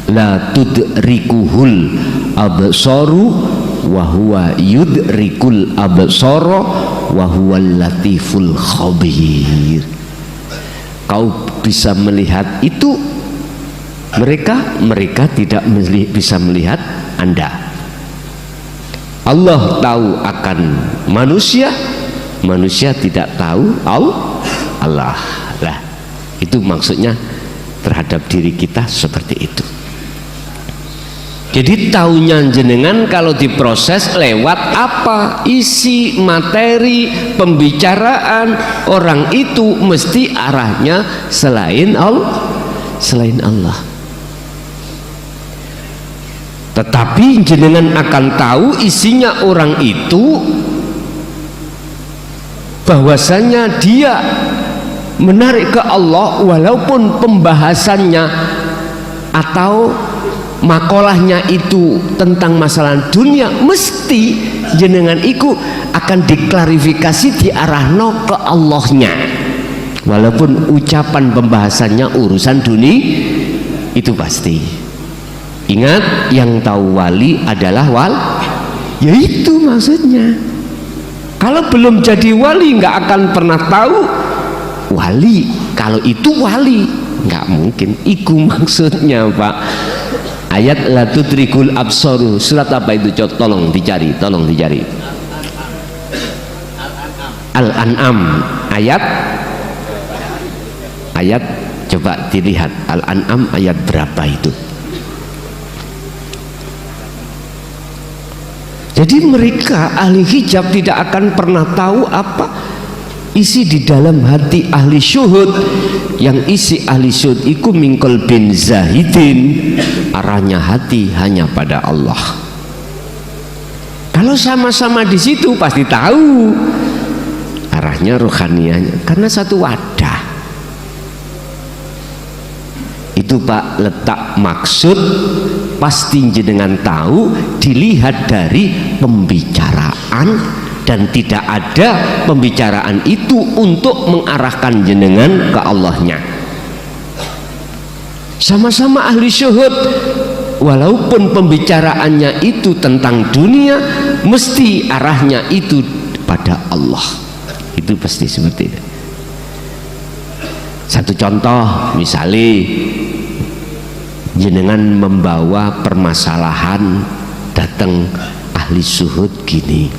la tudrikuhul absaru wa huwa yudrikul absara wa huwal latiful khabir. Kau bisa melihat itu, mereka tidak bisa melihat Anda. Allah tahu akan manusia, manusia tidak tahu Allah. Lah, itu maksudnya terhadap diri kita seperti itu. Jadi taunya jenengan kalau diproses lewat apa? Isi materi pembicaraan orang itu mesti arahnya selain Allah. Tetapi jenengan akan tahu isinya orang itu bahwasanya dia menarik ke Allah, walaupun pembahasannya atau makolahnya itu tentang masalah dunia, mesti jenengan iku akan diklarifikasi diarahno ke Allahnya, walaupun ucapan pembahasannya urusan dunia itu pasti. Ingat, yang tahu wali adalah ya itu maksudnya. Kalau belum jadi wali nggak akan pernah tahu wali. Kalau itu wali nggak mungkin. Iku maksudnya, Pak. Ayat la tudrikul absaru, surat apa itu? Tolong dicari. Al-An'am ayat coba dilihat Al-An'am ayat berapa itu. Jadi mereka ahli hijab tidak akan pernah tahu apa isi di dalam hati ahli syuhud. Yang isi ahli syuhud iku mingkol bin zahidin, arahnya hati hanya pada Allah. Kalau sama-sama di situ pasti tahu arahnya rohanianya, karena satu wadah. Itu Pak letak maksud, pasti jenengan tahu dilihat dari pembicaraan, dan tidak ada pembicaraan itu untuk mengarahkan jenengan ke Allahnya. Sama-sama ahli syuhud, walaupun pembicaraannya itu tentang dunia, mesti arahnya itu pada Allah. Itu pasti seperti itu. Satu contoh, misalnya jenengan membawa permasalahan datang ahli syuhud gini,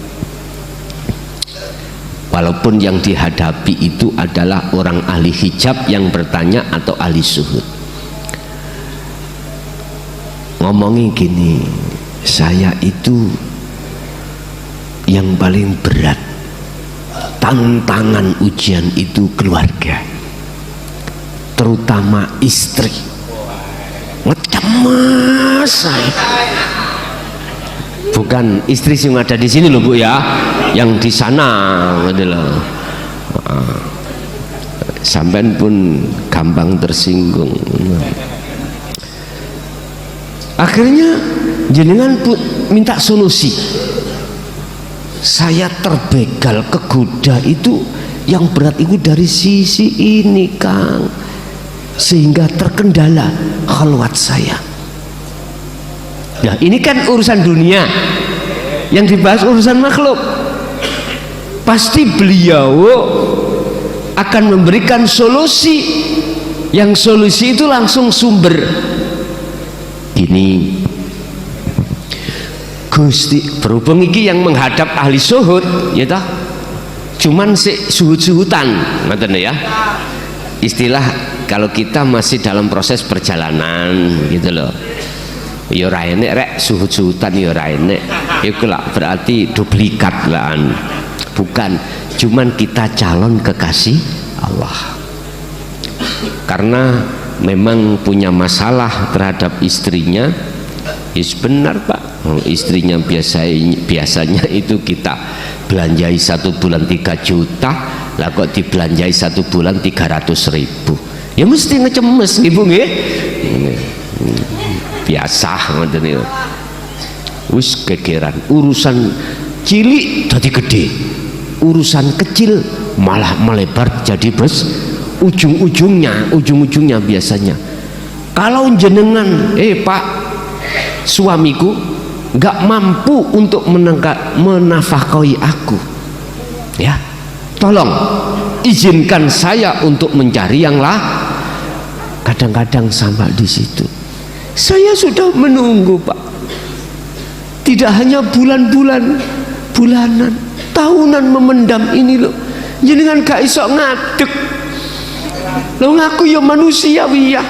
walaupun yang dihadapi itu adalah orang ahli hijab yang bertanya atau ahli suhud. Ngomongin gini, saya itu yang paling berat tantangan ujian itu keluarga, terutama istri. Ngecemas saya. Bukan istri yang ada di sini loh Bu ya, yang di sana gitu loh. Sampean pun gampang tersinggung. Akhirnya jenengan pun minta solusi. Saya terbegal kegoda itu, yang berat itu dari sisi ini Kang, sehingga terkendala khalwat saya. Nah ini kan urusan dunia, yang dibahas urusan makhluk. Pasti beliau akan memberikan solusi, yang solusi itu langsung sumber ini. Gusti, berhubung iki yang menghadap ahli suhud ya toh, cuman si suhud-suhutan ngoten ya, istilah kalau kita masih dalam proses perjalanan gitu loh. Ya ora enek rek suhud-suhutan, ya ora enek iku lah berarti duplikat lah. Bukan, cuman kita calon kekasih Allah karena memang punya masalah terhadap istrinya. Is benar Pak, istrinya biasanya itu kita belanjai 1 bulan 3 juta, lah kok dibelanjai 1 bulan 300.000, ya mesti ngecemes ibu nggih. Biasa ngoten niku. Wis kegeran, urusan cilik jadi gede, urusan kecil malah melebar jadi bes. Ujung-ujungnya biasanya kalau jenengan Pak suamiku nggak mampu untuk menafkahi aku, ya tolong izinkan saya untuk mencari yang lah. Kadang-kadang sampai di situ saya sudah menunggu Pak, tidak hanya bulan-bulanan, tahunan memendam ini loh. Jenengan gak iso ngadeg loh, ngaku ya manusiawi ya,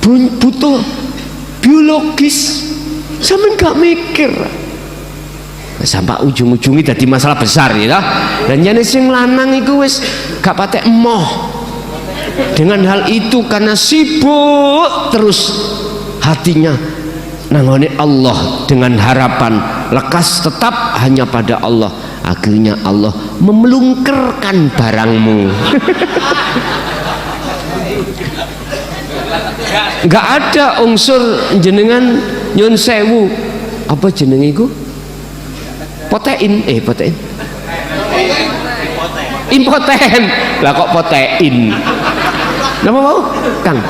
butuh biologis, sampean gak mikir sampai ujung-ujungnya jadi masalah besar ya. Dan jenis sing lanang itu wis gak patek emoh dengan hal itu karena sibuk terus hatinya nangone Allah dengan harapan lekas tetap hanya pada Allah. Akhirnya Allah memelungkerkan barangmu. Gak ada unsur jenengan nyun sewu apa jeneng iku protein impoten lah kok protein nama mau Kang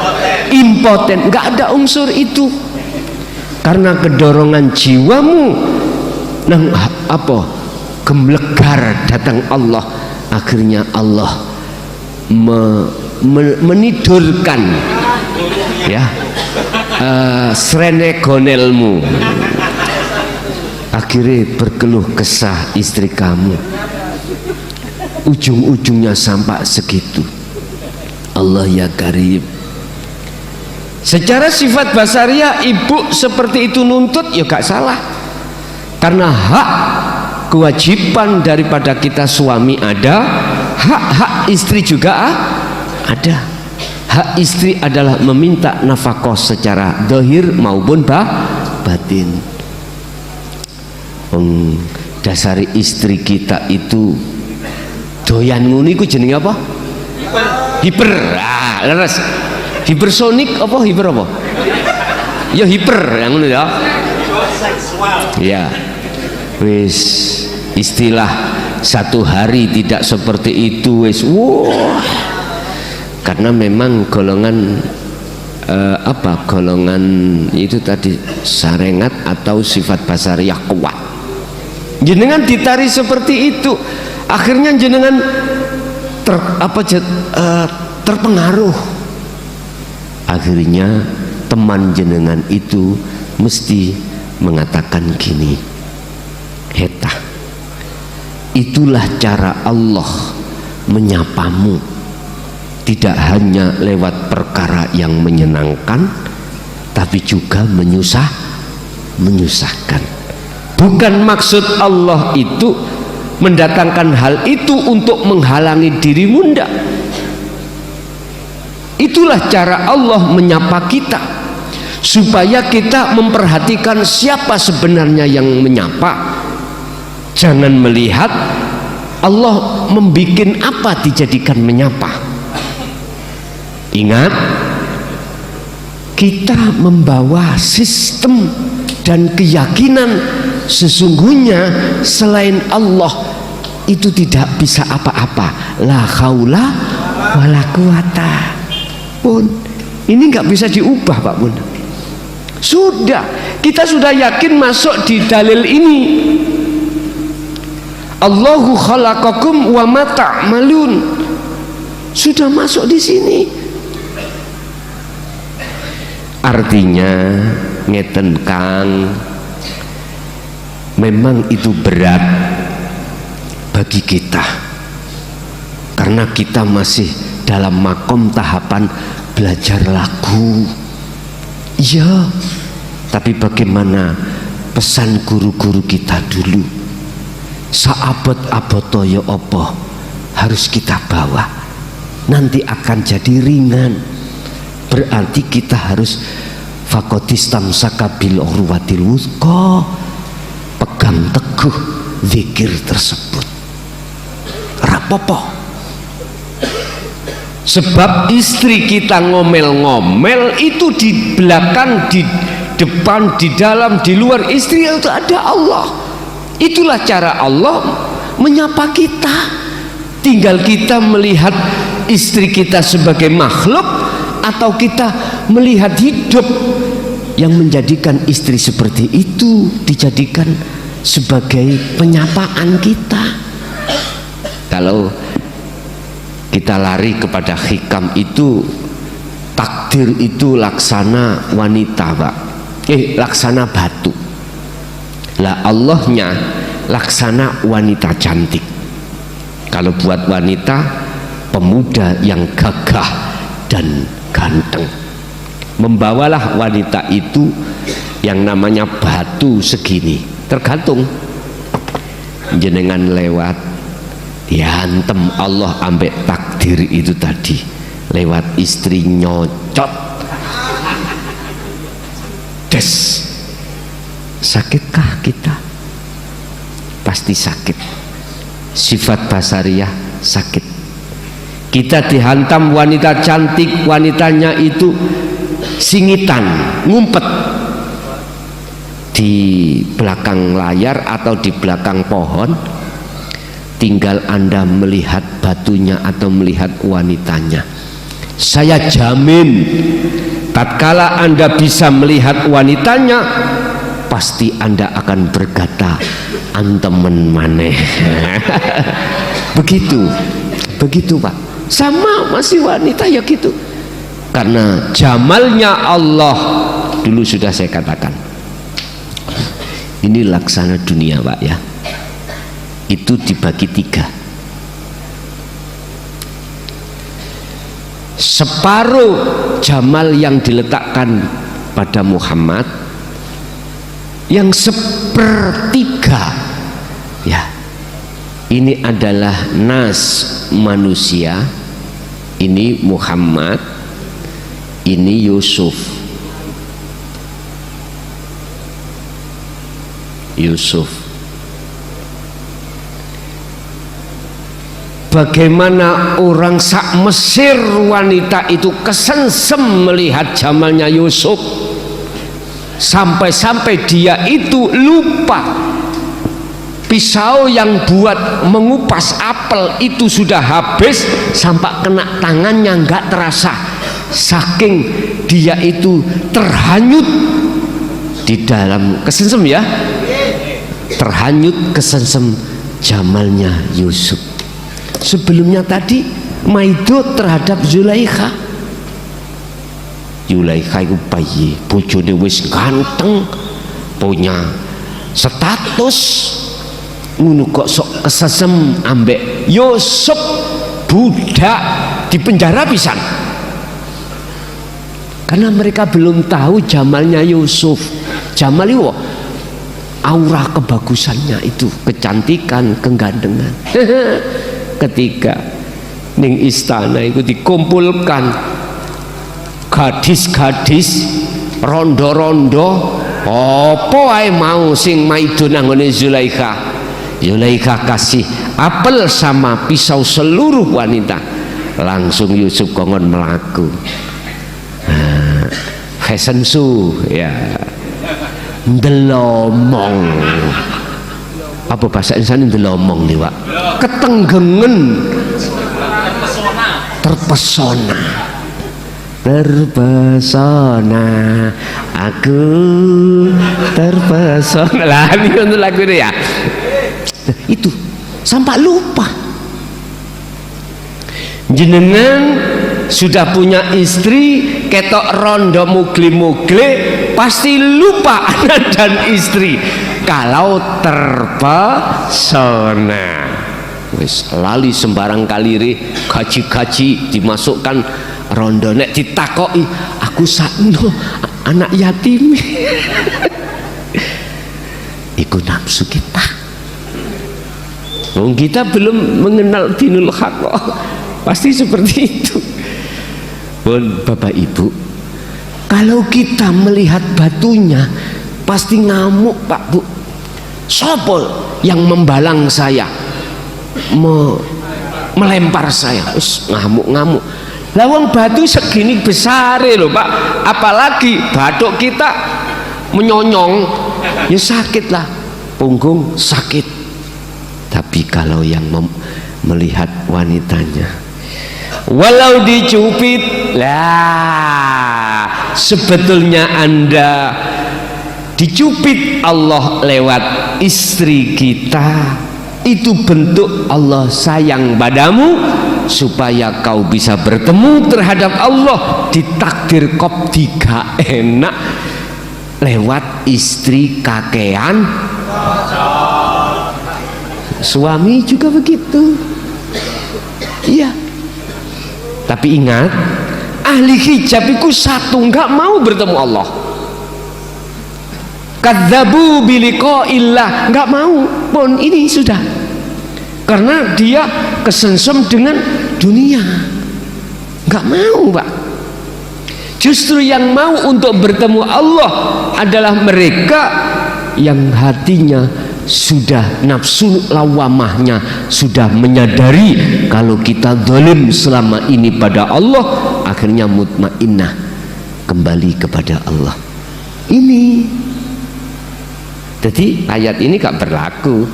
impoten, gak ada unsur itu karena kedorongan jiwamu nang apa gemlegar datang Allah. Akhirnya Allah menidurkan ya srene gonelmu. Akhirnya berkeluh kesah istri kamu, ujung-ujungnya sampai segitu. Allah ya Karim. Secara sifat basariah ibu seperti itu nuntut ya gak salah, karena hak kewajiban daripada kita suami ada, hak istri juga ada. Hak istri adalah meminta nafkah secara zahir maupun batin. Dasari istri kita itu doyan nguni ku jenenge apa? Hiper. Leres. Hipersonik apa hiper apa? Ya hiper yang ngono ya. Ya. Wis istilah 1 hari tidak seperti itu wis. Wah. Karena memang golongan golongan itu tadi sarengat atau sifat basariah kuat. Jenengan ditari seperti itu, akhirnya jenengan terpengaruh. Akhirnya teman jenengan itu mesti mengatakan gini, heta itulah cara Allah menyapamu, tidak hanya lewat perkara yang menyenangkan tapi juga menyusahkan. Bukan maksud Allah itu mendatangkan hal itu untuk menghalangi dirimu, ndak. Itulah cara Allah menyapa kita, supaya kita memperhatikan siapa sebenarnya yang menyapa. Jangan melihat Allah membikin apa dijadikan menyapa. Ingat, kita membawa sistem dan keyakinan sesungguhnya selain Allah itu tidak bisa apa-apa. La haula wala quwata pun ini nggak bisa diubah, Pak Bun. Sudah, kita sudah yakin masuk di dalil ini. Allahu khalaqakum wa ma ta'malun. Sudah masuk di sini. Artinya ngeten Kang, memang itu berat bagi kita karena kita masih dalam makom tahapan belajar lagu. Iya, tapi bagaimana pesan guru-guru kita dulu? Saabot-abot toyo opo harus kita bawa, nanti akan jadi ringan. Berarti kita harus fakotistam sakabil urwatil wuthqa, pegang teguh zikir tersebut. Rapopo, sebab istri kita ngomel-ngomel itu di belakang, di depan, di dalam, di luar istri itu ada Allah. Itulah cara Allah menyapa kita. Tinggal kita melihat istri kita sebagai makhluk atau kita melihat hidup yang menjadikan istri seperti itu dijadikan sebagai penyapaan kita. Kalau kita lari kepada hikam itu, takdir itu laksana wanita, Pak. Laksana batu. Lah Allahnya laksana wanita cantik. Kalau buat wanita, pemuda yang gagah dan ganteng. Membawalah wanita itu yang namanya batu segini. Tergantung jenengan lewat dihantem Allah ambek takdir itu tadi, lewat istri nyocot des. Sakitkah kita? Pasti sakit. Sifat basariyah sakit. Kita dihantam wanita cantik, wanitanya itu singitan, ngumpet di belakang layar atau di belakang pohon. Tinggal Anda melihat batunya atau melihat wanitanya. Saya jamin tatkala Anda bisa melihat wanitanya, pasti Anda akan berkata antemen maneh. begitu Pak, sama masih wanita ya gitu, karena jamalnya Allah. Dulu sudah saya katakan, ini laksana dunia Pak ya, itu dibagi 3. Separuh jamal yang diletakkan pada Muhammad, yang 1/3 ya ini adalah nas manusia, ini Muhammad, ini Yusuf. Bagaimana orang sak Mesir wanita itu kesengsem melihat jamalnya Yusuf, sampai-sampai dia itu lupa pisau yang buat mengupas apel itu sudah habis, sampai kena tangannya nggak terasa, saking dia itu terhanyut di dalam kesengsem ya, terhanyut kesengsem jamalnya Yusuf. Sebelumnya tadi maido terhadap Zulaikha. Zulaikha itu bayi, bojone wis ganteng, punya status, ngono kok sok kesesem ambek Yusuf budak di penjara pisan. Karena mereka belum tahu jamalnya Yusuf. Jamal itu aura kebagusannya itu, kecantikan, kegandengan. Ketika ning istana itu dikumpulkan gadis-gadis rondo-rondo, apa ae mau sing maido nanggone Zulaikha. Zulaikha kasih apel sama pisau seluruh wanita. Langsung Yusuf kongon melaku. Fashion show ya. Ndelomong. Apa bahasa Indonesia ndelomong nih, Pak? Ketenggengen. Terpesona. Terpesona aku terpesona. Lah ini untuk lagu ini ya. Itu sampai lupa. Jenengan sudah punya istri, ketok rondo mugle-mugle, pasti lupa anak dan istri kalau terpesona. Wis lali sembarang kalire, gaji-gaji dimasukkan rondo, nek ditakoki aku sakno anak yatim. Iku nafsu kita. Wong kita belum mengenal dinul haq, pasti seperti itu. Pun Bapak Ibu, kalau kita melihat batunya pasti ngamuk, Pak Bu. Sopo yang membalang saya, melempar saya, ngamuk-ngamuk. Lawang batu segini besar loh Pak, apalagi batuk kita menyonyong, ya sakit lah, punggung sakit. Tapi kalau yang melihat wanitanya, walau dicubit lah, sebetulnya Anda dicubit Allah lewat istri kita, itu bentuk Allah sayang padamu supaya kau bisa bertemu terhadap Allah. Ditakdir kop tiga enak lewat istri kakean. Suami juga begitu. Iya. Tapi ingat, ahli hijab itu satu, nggak mau bertemu Allah. Kadzabu biliqa'illah, nggak mau. Pun ini sudah. Karena dia kesensem dengan dunia. Nggak mau, Pak. Justru yang mau untuk bertemu Allah adalah mereka yang hatinya sudah nafsu lawamahnya sudah menyadari kalau kita zalim selama ini pada Allah, akhirnya mutmainnah kembali kepada Allah. Ini jadi ayat ini gak berlaku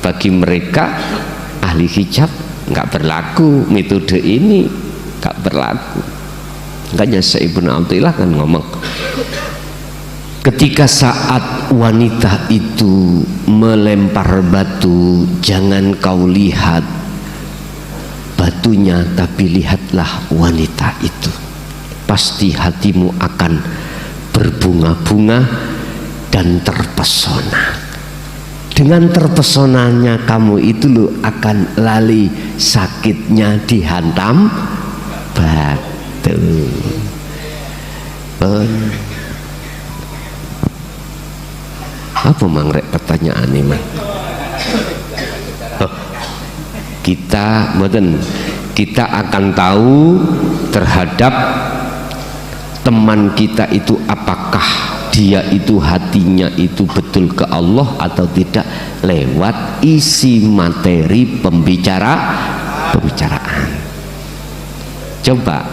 bagi mereka ahli hijab, gak berlaku metode ini, gak berlaku. Makanya Ibnu Athaillah kan ngomong, ketika saat wanita itu melempar batu, jangan kau lihat batunya, tapi lihatlah wanita itu. Pasti hatimu akan berbunga-bunga dan terpesona. Dengan terpesonanya kamu itu lo akan lali sakitnya dihantam batu. Apa mangrek pertanyaan ini, Mang? Kita akan tahu terhadap teman kita itu apakah dia itu hatinya itu betul ke Allah atau tidak lewat isi materi pembicaraan. Coba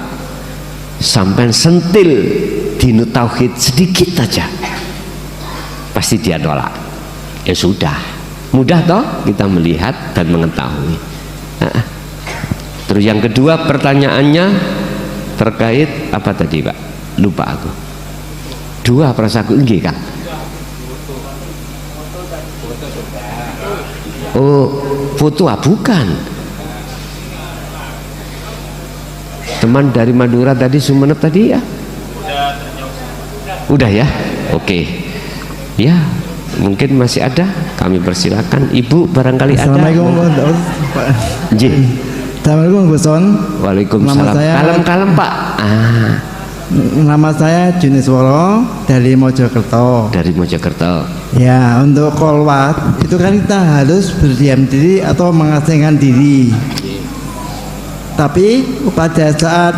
sampai sentil dinu tauhid sedikit aja, pasti dia nolak. Ya sudah, mudah toh kita melihat dan mengetahui. Terus yang kedua pertanyaannya terkait apa tadi, Pak? Lupa aku. Dua perasaku nggih, Kang. Oh, foto bukan. Teman dari Madura tadi, Sumeneb tadi ya? Udah ya? Oke. Ya, Mungkin masih ada, kami persilakan. Ibu barangkali ada. Assalamualaikum Pak. Assalamualaikum Gus Son. Waalaikumsalam. Kalem-kalem Pak. Nama saya Junisworo dari Mojokerto. Dari Mojokerto. Ya, untuk kolwat itu kan kita harus berdiam diri atau mengasingkan diri. Tapi pada saat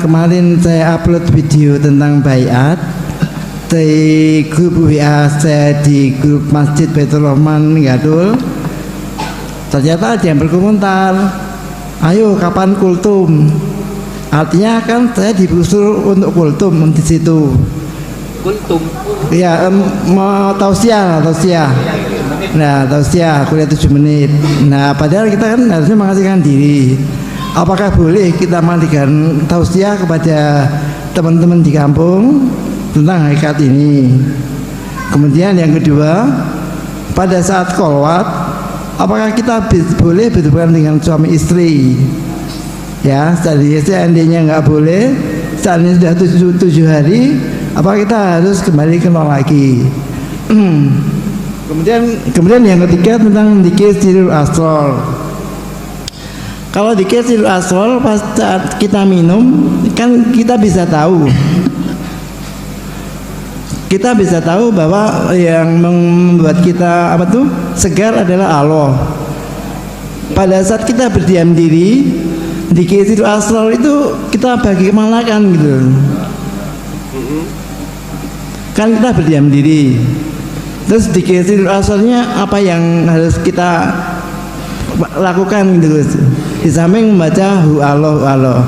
kemarin saya upload video tentang baiat di grup WA saya di grup Masjid Baitur Rahman Gadul, ternyata ada yang berkomentar, ayo kapan kultum? Artinya kan saya digusur untuk kultum di situ. Kultum? Ya, mau tausiah. Nah, tausiah kuliah 7 menit. Nah, padahal kita kan harusnya mengasingkan diri. Apakah boleh kita mandikan tausiah kepada teman-teman di kampung tentang hakikat ini? Kemudian yang kedua, pada saat kolwat, apakah kita boleh berhubungan dengan suami istri? Ya, seandainya nggak boleh, seandainya sudah 7 hari, apakah kita harus kembali ke nol lagi? Kemudian yang ketiga tentang zikir sirrul asrar. Kalau zikir sirrul asrar pas saat kita minum, kan kita bisa tahu. Kita bisa tahu bahwa yang membuat kita segar adalah Allah. Pada saat kita berdiam diri, zikir sirrul asrar itu kita bagaimanakan gitu. Kan kita berdiam diri. Terus zikir sirrul asrarnya apa yang harus kita lakukan gitu, Gus? Di samping membaca hu Allah.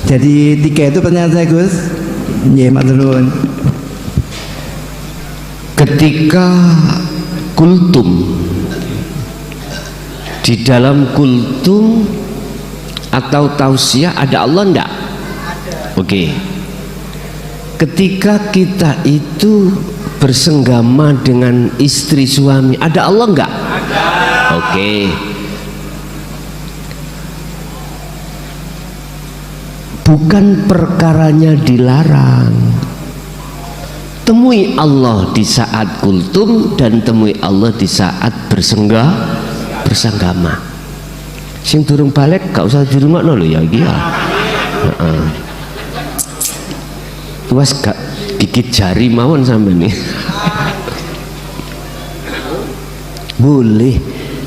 Jadi 3 itu pertanyaan saya, Gus. Nggih, matur nuwun. Ketika kultum, di dalam kultum atau tausiah ada Allah enggak? Oke. Ketika kita itu bersenggama dengan istri suami, ada Allah enggak? Ada. Oke. Bukan perkaranya dilarang. Temui Allah di saat kultum dan temui Allah di saat bersenggama. Sing durung balik gak usah di rumah lho ya iki ya. Wes gak gigit jari mawon sampean nih. Boleh,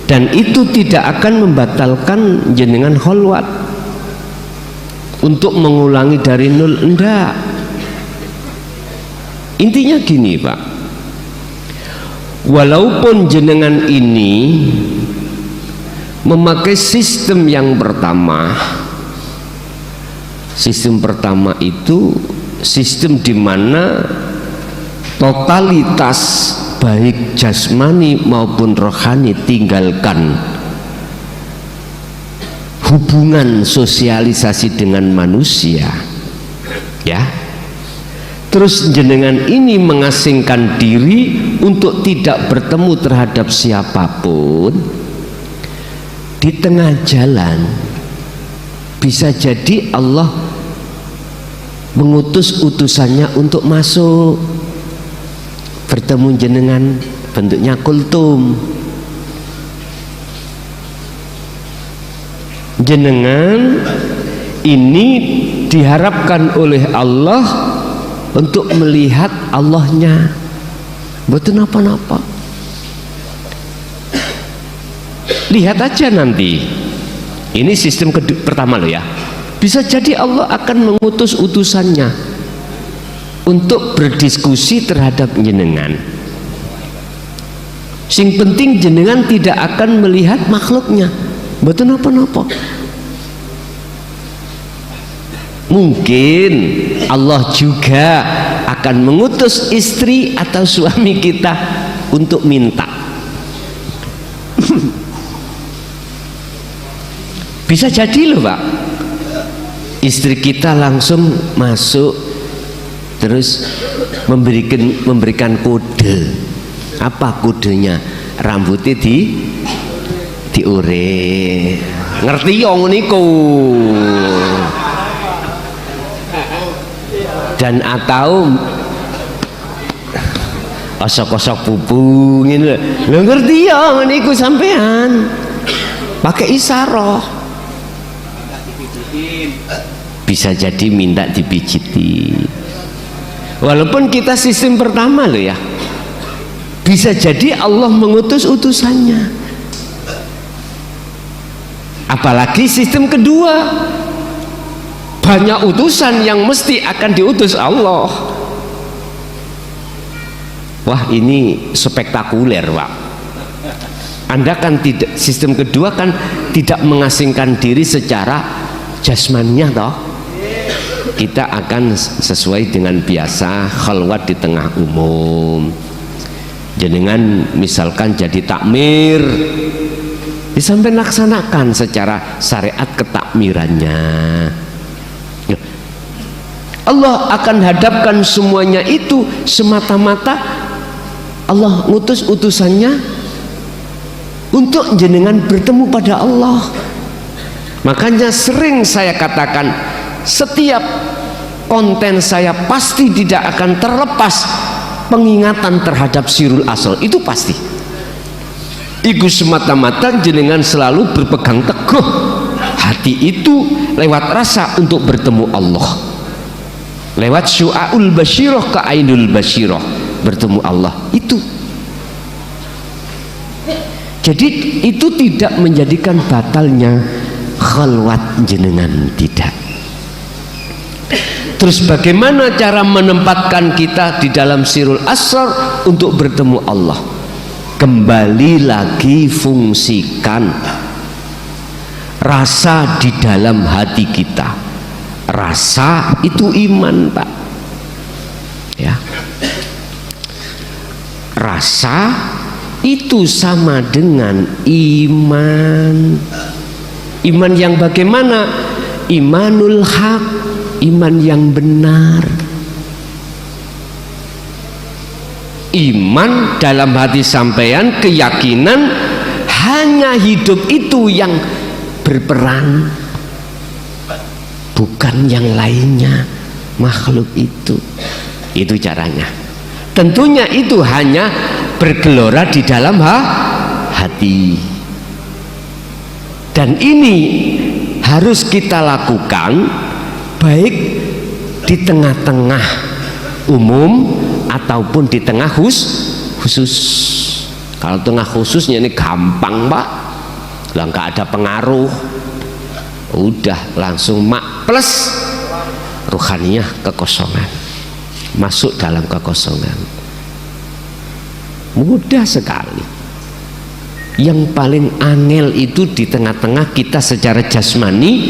dan itu tidak akan membatalkan jenengan kholwat untuk mengulangi dari nol, enggak. Intinya gini Pak, walaupun jenengan ini memakai sistem yang pertama, sistem pertama itu sistem di mana totalitas baik jasmani maupun rohani tinggalkan, hubungan sosialisasi dengan manusia, ya. Terus jenengan ini mengasingkan diri untuk tidak bertemu terhadap siapapun. Di tengah jalan bisa jadi Allah mengutus utusannya untuk masuk bertemu jenengan, bentuknya kultum. Jenengan ini diharapkan oleh Allah untuk melihat Allahnya, betul apa-apa. Lihat aja nanti. Ini sistem pertama loh ya. Bisa jadi Allah akan mengutus utusannya untuk berdiskusi terhadap jenengan. Sing penting jenengan tidak akan melihat makhluknya, betul apa-apa. Mungkin Allah juga akan mengutus istri atau suami kita untuk minta. Bisa jadi loh Pak, istri kita langsung masuk terus memberikan kode. Apa kodenya? Rambutnya diure. Ngerti yang niku? Dan atau osok-osok pupu ngene lho. Ngerti ya niku sampean. Pakai isyarah. Bisa jadi minta dipijiti. Walaupun kita sistem pertama loh ya. Bisa jadi Allah mengutus utusannya. Apalagi sistem kedua. Banyak utusan yang mesti akan diutus Allah. Wah, ini spektakuler, Pak. Anda kan tidak, sistem kedua kan tidak mengasingkan diri secara jasmaninya toh. Kita akan sesuai dengan biasa khalwat di tengah umum. Jenengan misalkan jadi takmir, sampai laksanakan secara syariat ketakmirannya. Allah akan hadapkan semuanya itu semata-mata Allah ngutus utusannya untuk jenengan bertemu pada Allah. Makanya sering saya katakan, setiap konten saya pasti tidak akan terlepas pengingatan terhadap sirul asal, itu pasti. Iku semata-mata jenengan selalu berpegang teguh hati itu lewat rasa untuk bertemu Allah, lewat syu'aul basyiroh ke ainul basyiroh, bertemu Allah itu. Jadi itu tidak menjadikan batalnya khalwat jenengan, tidak. Terus bagaimana cara menempatkan kita di dalam sirul asrar untuk bertemu Allah? Kembali lagi fungsikan rasa di dalam hati kita. Rasa itu iman, Pak. Ya. Rasa itu sama dengan iman. Iman yang bagaimana? Imanul haq, iman yang benar. Iman dalam hati sampean, keyakinan hanya hidup itu yang berperan, bukan yang lainnya, makhluk itu. Itu caranya. Tentunya itu hanya bergelora di dalam hati. Dan ini harus kita lakukan baik di tengah-tengah umum ataupun di tengah khusus. Kalau tengah khususnya ini gampang, Pak. Lah nggak ada pengaruh, udah langsung mak plus ruhaniyah, kekosongan, masuk dalam kekosongan, mudah sekali. Yang paling angel itu di tengah-tengah kita secara jasmani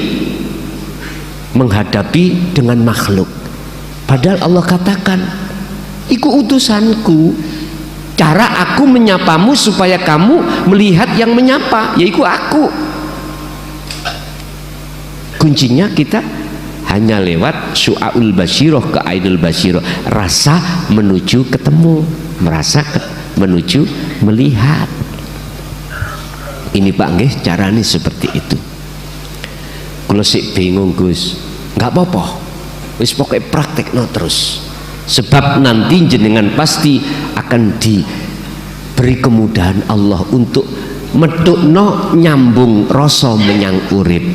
menghadapi dengan makhluk. Padahal Allah katakan, iku utusanku, cara aku menyapamu supaya kamu melihat yang menyapa, yaitu aku. Kuncinya kita hanya lewat syu'aul basyiroh ke ainul basyiroh, rasa menuju ketemu, merasa menuju melihat. Ini Pak nggih, caranya seperti itu. Kalau sik bingung Gus, nggak apa-apa, wis pokoknya praktekno terus. Sebab nanti jenengan pasti akan diberi kemudahan Allah untuk medukno nyambung rasa menyang urip,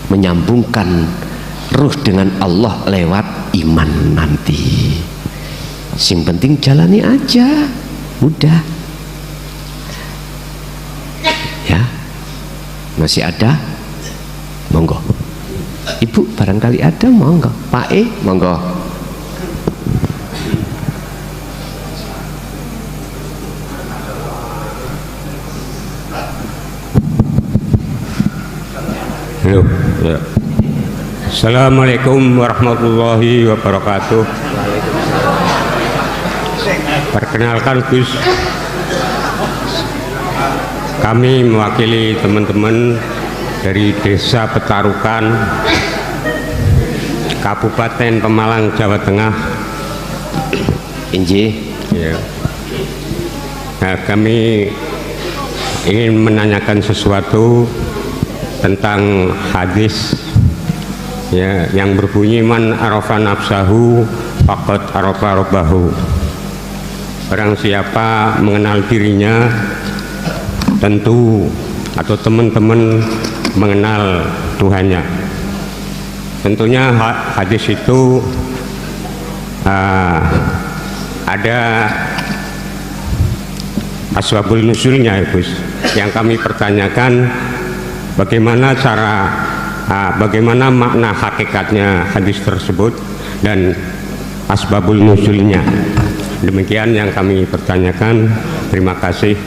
menyambungkan ruh dengan Allah lewat iman nanti. Sing penting jalani aja, mudah. Ya, masih ada? Monggo. Ibu barangkali ada, monggo. Pak monggo. Halo. Ya. Assalamualaikum warahmatullahi wabarakatuh. Perkenalkan Gus, kami mewakili teman-teman dari Desa Petarukan, Kabupaten Pemalang, Jawa Tengah. Inji. Ya. Nah, kami ingin menanyakan sesuatu tentang hadis ya, yang berbunyi man arafa nafsahu faqad arafa rabbahu. Barang siapa mengenal dirinya, tentu atau teman-teman mengenal Tuhannya. Tentunya hadis itu ada asbabul nuzulnya ya Gus. Yang kami pertanyakan bagaimana bagaimana makna hakikatnya hadis tersebut dan asbabul nuzulnya. Demikian yang kami pertanyakan. Terima kasih.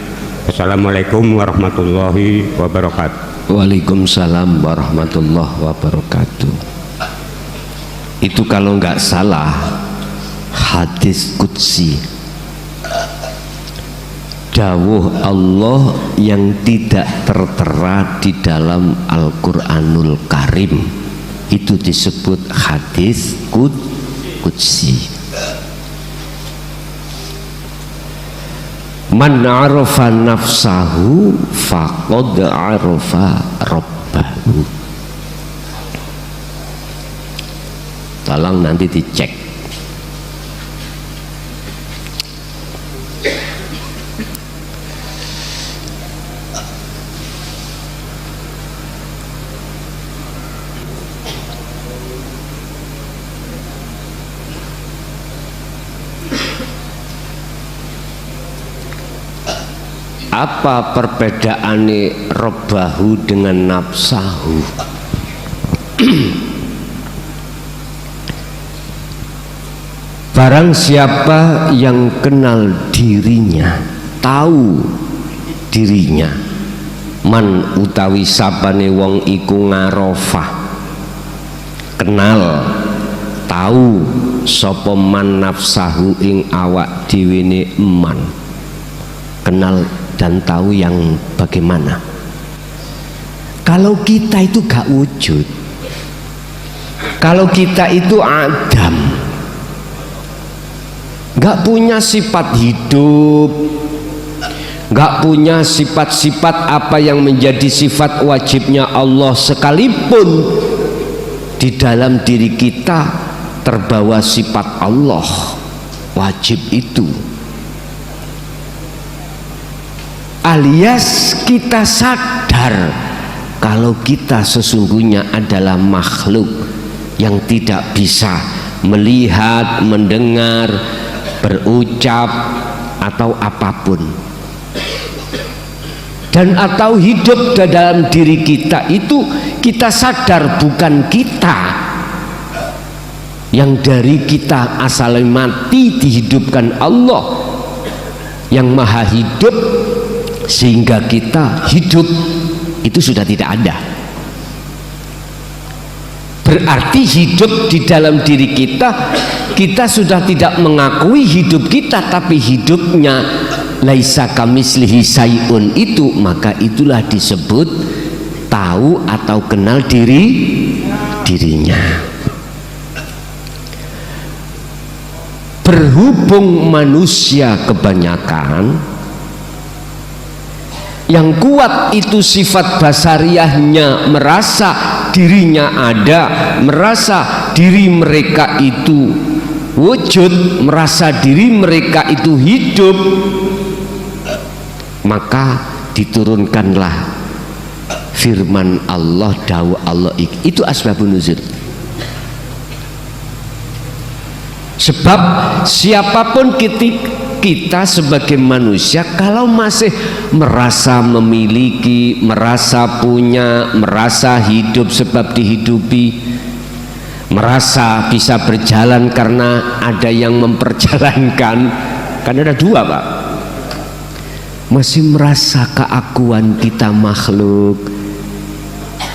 Assalamualaikum warahmatullahi wabarakatuh. Waalaikumsalam warahmatullahi wabarakatuh. Itu kalau nggak salah hadis qudsi, dawuh Allah yang tidak tertera di dalam Al-Quranul Karim, itu disebut hadis qudsi. Man arafa nafsahu faqad arafa rabbahu. Tolong nanti dicek. Apa perbedaane robbahu dengan nafsahu? Barang siapa yang kenal dirinya, tahu dirinya, man utawi sapane wong iku ngarofah, kenal, tahu sapa man nafsahu ing awak dhewe man, kenal dan tahu yang bagaimana. Kalau kita itu gak wujud, kalau kita itu adam, gak punya sifat hidup, gak punya sifat-sifat apa yang menjadi sifat wajibnya Allah, sekalipun di dalam diri kita terbawa sifat Allah wajib itu, alias kita sadar kalau kita sesungguhnya adalah makhluk yang tidak bisa melihat, mendengar, berucap atau apapun, dan atau hidup di dalam diri kita itu kita sadar bukan kita, yang dari kita asalnya mati dihidupkan Allah yang maha hidup, sehingga kita hidup itu sudah tidak ada. Berarti hidup di dalam diri kita, kita sudah tidak mengakui hidup kita, tapi hidupnya laisa kamislihi sayun itu, maka itulah disebut tahu atau kenal dirinya. Berhubung manusia kebanyakan yang kuat itu sifat basariahnya, merasa dirinya ada, merasa diri mereka itu wujud, merasa diri mereka itu hidup, maka diturunkanlah firman Allah, dawuh Allah, itu asbabun nuzul. Sebab siapapun kita sebagai manusia kalau masih merasa memiliki, merasa punya, merasa hidup sebab dihidupi, merasa bisa berjalan karena ada yang memperjalankan, kan ada dua Pak, masih merasa keakuan kita makhluk,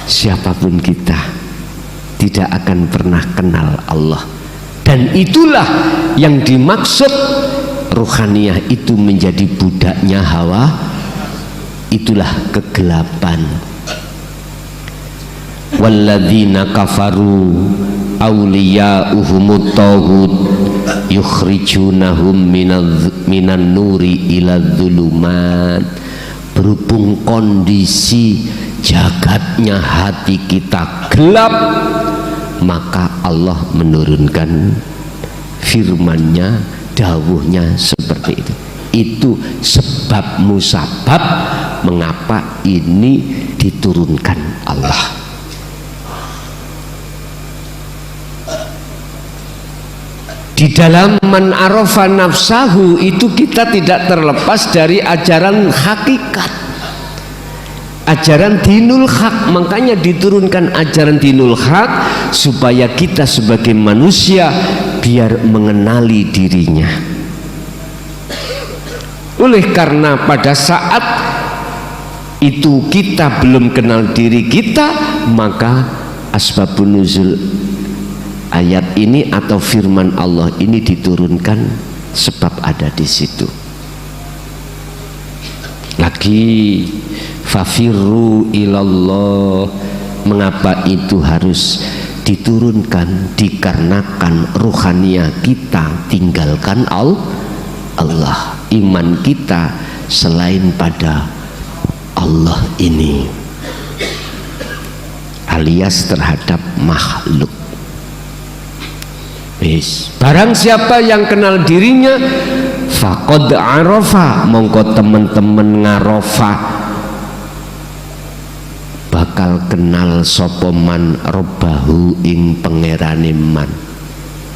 siapapun kita tidak akan pernah kenal Allah. Dan itulah yang dimaksud ruhaniyah itu menjadi budaknya hawa, itulah kegelapan. Walladzina kafaru awliya'uhumut taghut yukhrijunahum minan nuri ila dzulumat. Berhubung kondisi jagatnya hati kita gelap, maka Allah menurunkan firman-Nya, dawuhnya seperti itu. Itu sebab musabab mengapa ini diturunkan Allah. Di dalam man arafa nafsahu itu kita tidak terlepas dari ajaran hakikat, ajaran dinul haq. Makanya diturunkan ajaran dinul haq supaya kita sebagai manusia biar mengenali dirinya. Oleh karena pada saat itu kita belum kenal diri kita, maka asbabun nuzul ayat ini atau firman Allah ini diturunkan sebab ada di situ. Lagi fafirru ilallah, mengapa itu harus diturunkan? Dikarenakan ruhania kita tinggalkan Allah, iman kita selain pada Allah ini, alias terhadap makhluk. Barang siapa yang kenal dirinya, faqad arafa, mongko temen-temen ngarofa, bakal kenal sopoman robbahu ing pangerane man.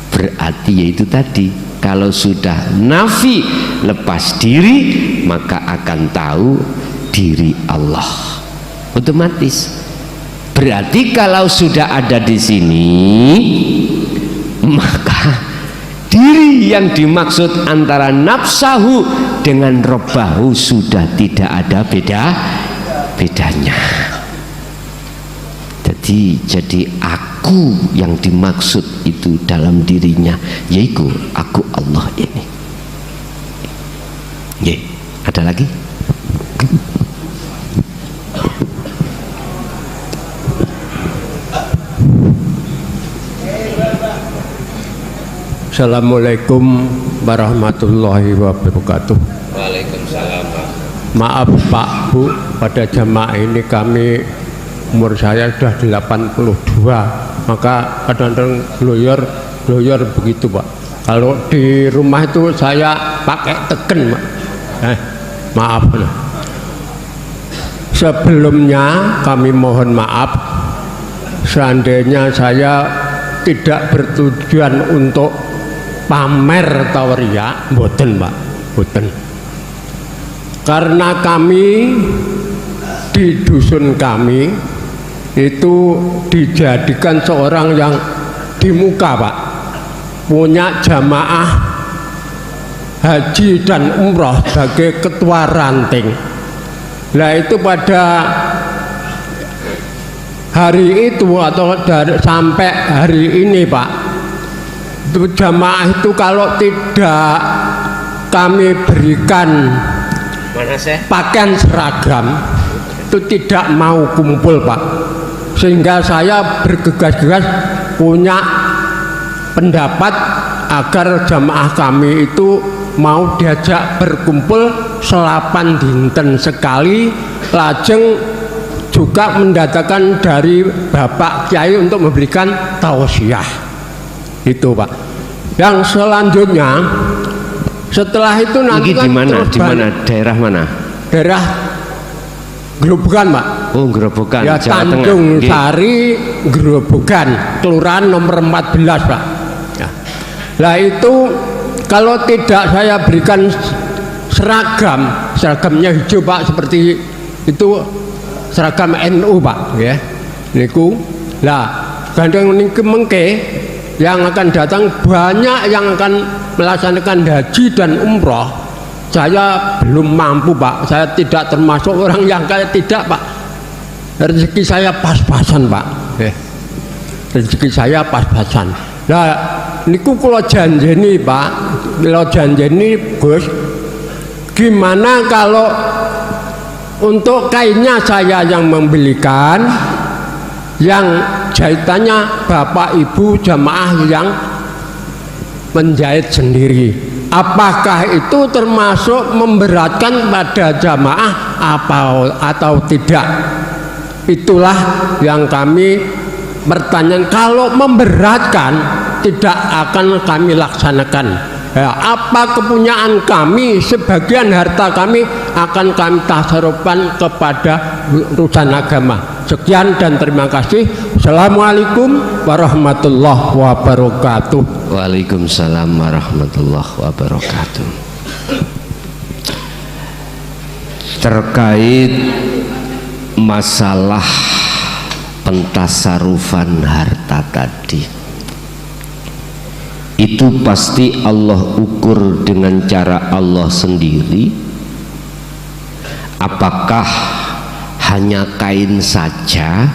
Berarti yaitu tadi, kalau sudah nafi lepas diri, maka akan tahu diri Allah otomatis. Berarti kalau sudah ada di sini, maka diri yang dimaksud antara nafsahu dengan robbahu sudah tidak ada bedanya. Jadi aku yang dimaksud itu dalam dirinya, yaitu aku Allah ini. Ada lagi? Assalamualaikum warahmatullahi wabarakatuh. Waalaikumsalam. Maaf Pak Bu, pada jamaah ini kami, umur saya sudah 82, maka kadang-kadang gloyor begitu Pak. Kalau di rumah itu saya pakai teken Pak. Maaf. Sebelumnya kami mohon maaf, seandainya saya tidak bertujuan untuk pamer tawariya, mboten Pak, mboten. Karena kami di dusun kami itu dijadikan seorang yang di muka Pak, punya jamaah haji dan umroh sebagai ketua ranting. Nah itu pada hari itu atau sampai hari ini Pak, jamaah itu kalau tidak kami berikan pakaian seragam itu tidak mau kumpul Pak. Sehingga saya bergegas-gegas punya pendapat agar jamaah kami itu mau diajak berkumpul selapan dinten sekali, lajeng juga mendatangkan dari Bapak Kiai untuk memberikan tausiah. Itu Pak. Yang selanjutnya setelah itu nanti kan di mana daerah mana? Daerah Grobogan Pak. Oh Grobogan, ya, Jawa Tanjung Tengah. Sari Grobogan, kelurahan nomor 14 Pak. Ya. Nah itu kalau tidak saya berikan seragamnya hijau Pak, seperti itu seragam NU Pak, ya. Niku. Lah gandeng niki mengke yang akan datang banyak yang akan melaksanakan haji dan umroh. Saya belum mampu Pak, saya tidak termasuk orang yang kaya, tidak Pak. Rezeki saya pas-pasan Pak, rezeki saya pas-pasan. Nah niku kula janjeni Pak, kula janjeni Gus, gimana kalau untuk kainnya saya yang membelikan, yang jahitannya Bapak Ibu jamaah yang menjahit sendiri. Apakah itu termasuk memberatkan pada jamaah atau tidak? Itulah yang kami pertanyaan kalau memberatkan tidak akan kami laksanakan. Ya, apa kepunyaan kami, sebagian harta kami akan kami tasarufkan kepada urusan agama. Sekian dan terima kasih. Assalamualaikum warahmatullahi wabarakatuh. Waalaikumsalam warahmatullahi wabarakatuh. Terkait masalah pentasarufan harta tadi, itu pasti Allah ukur dengan cara Allah sendiri. Apakah hanya kain saja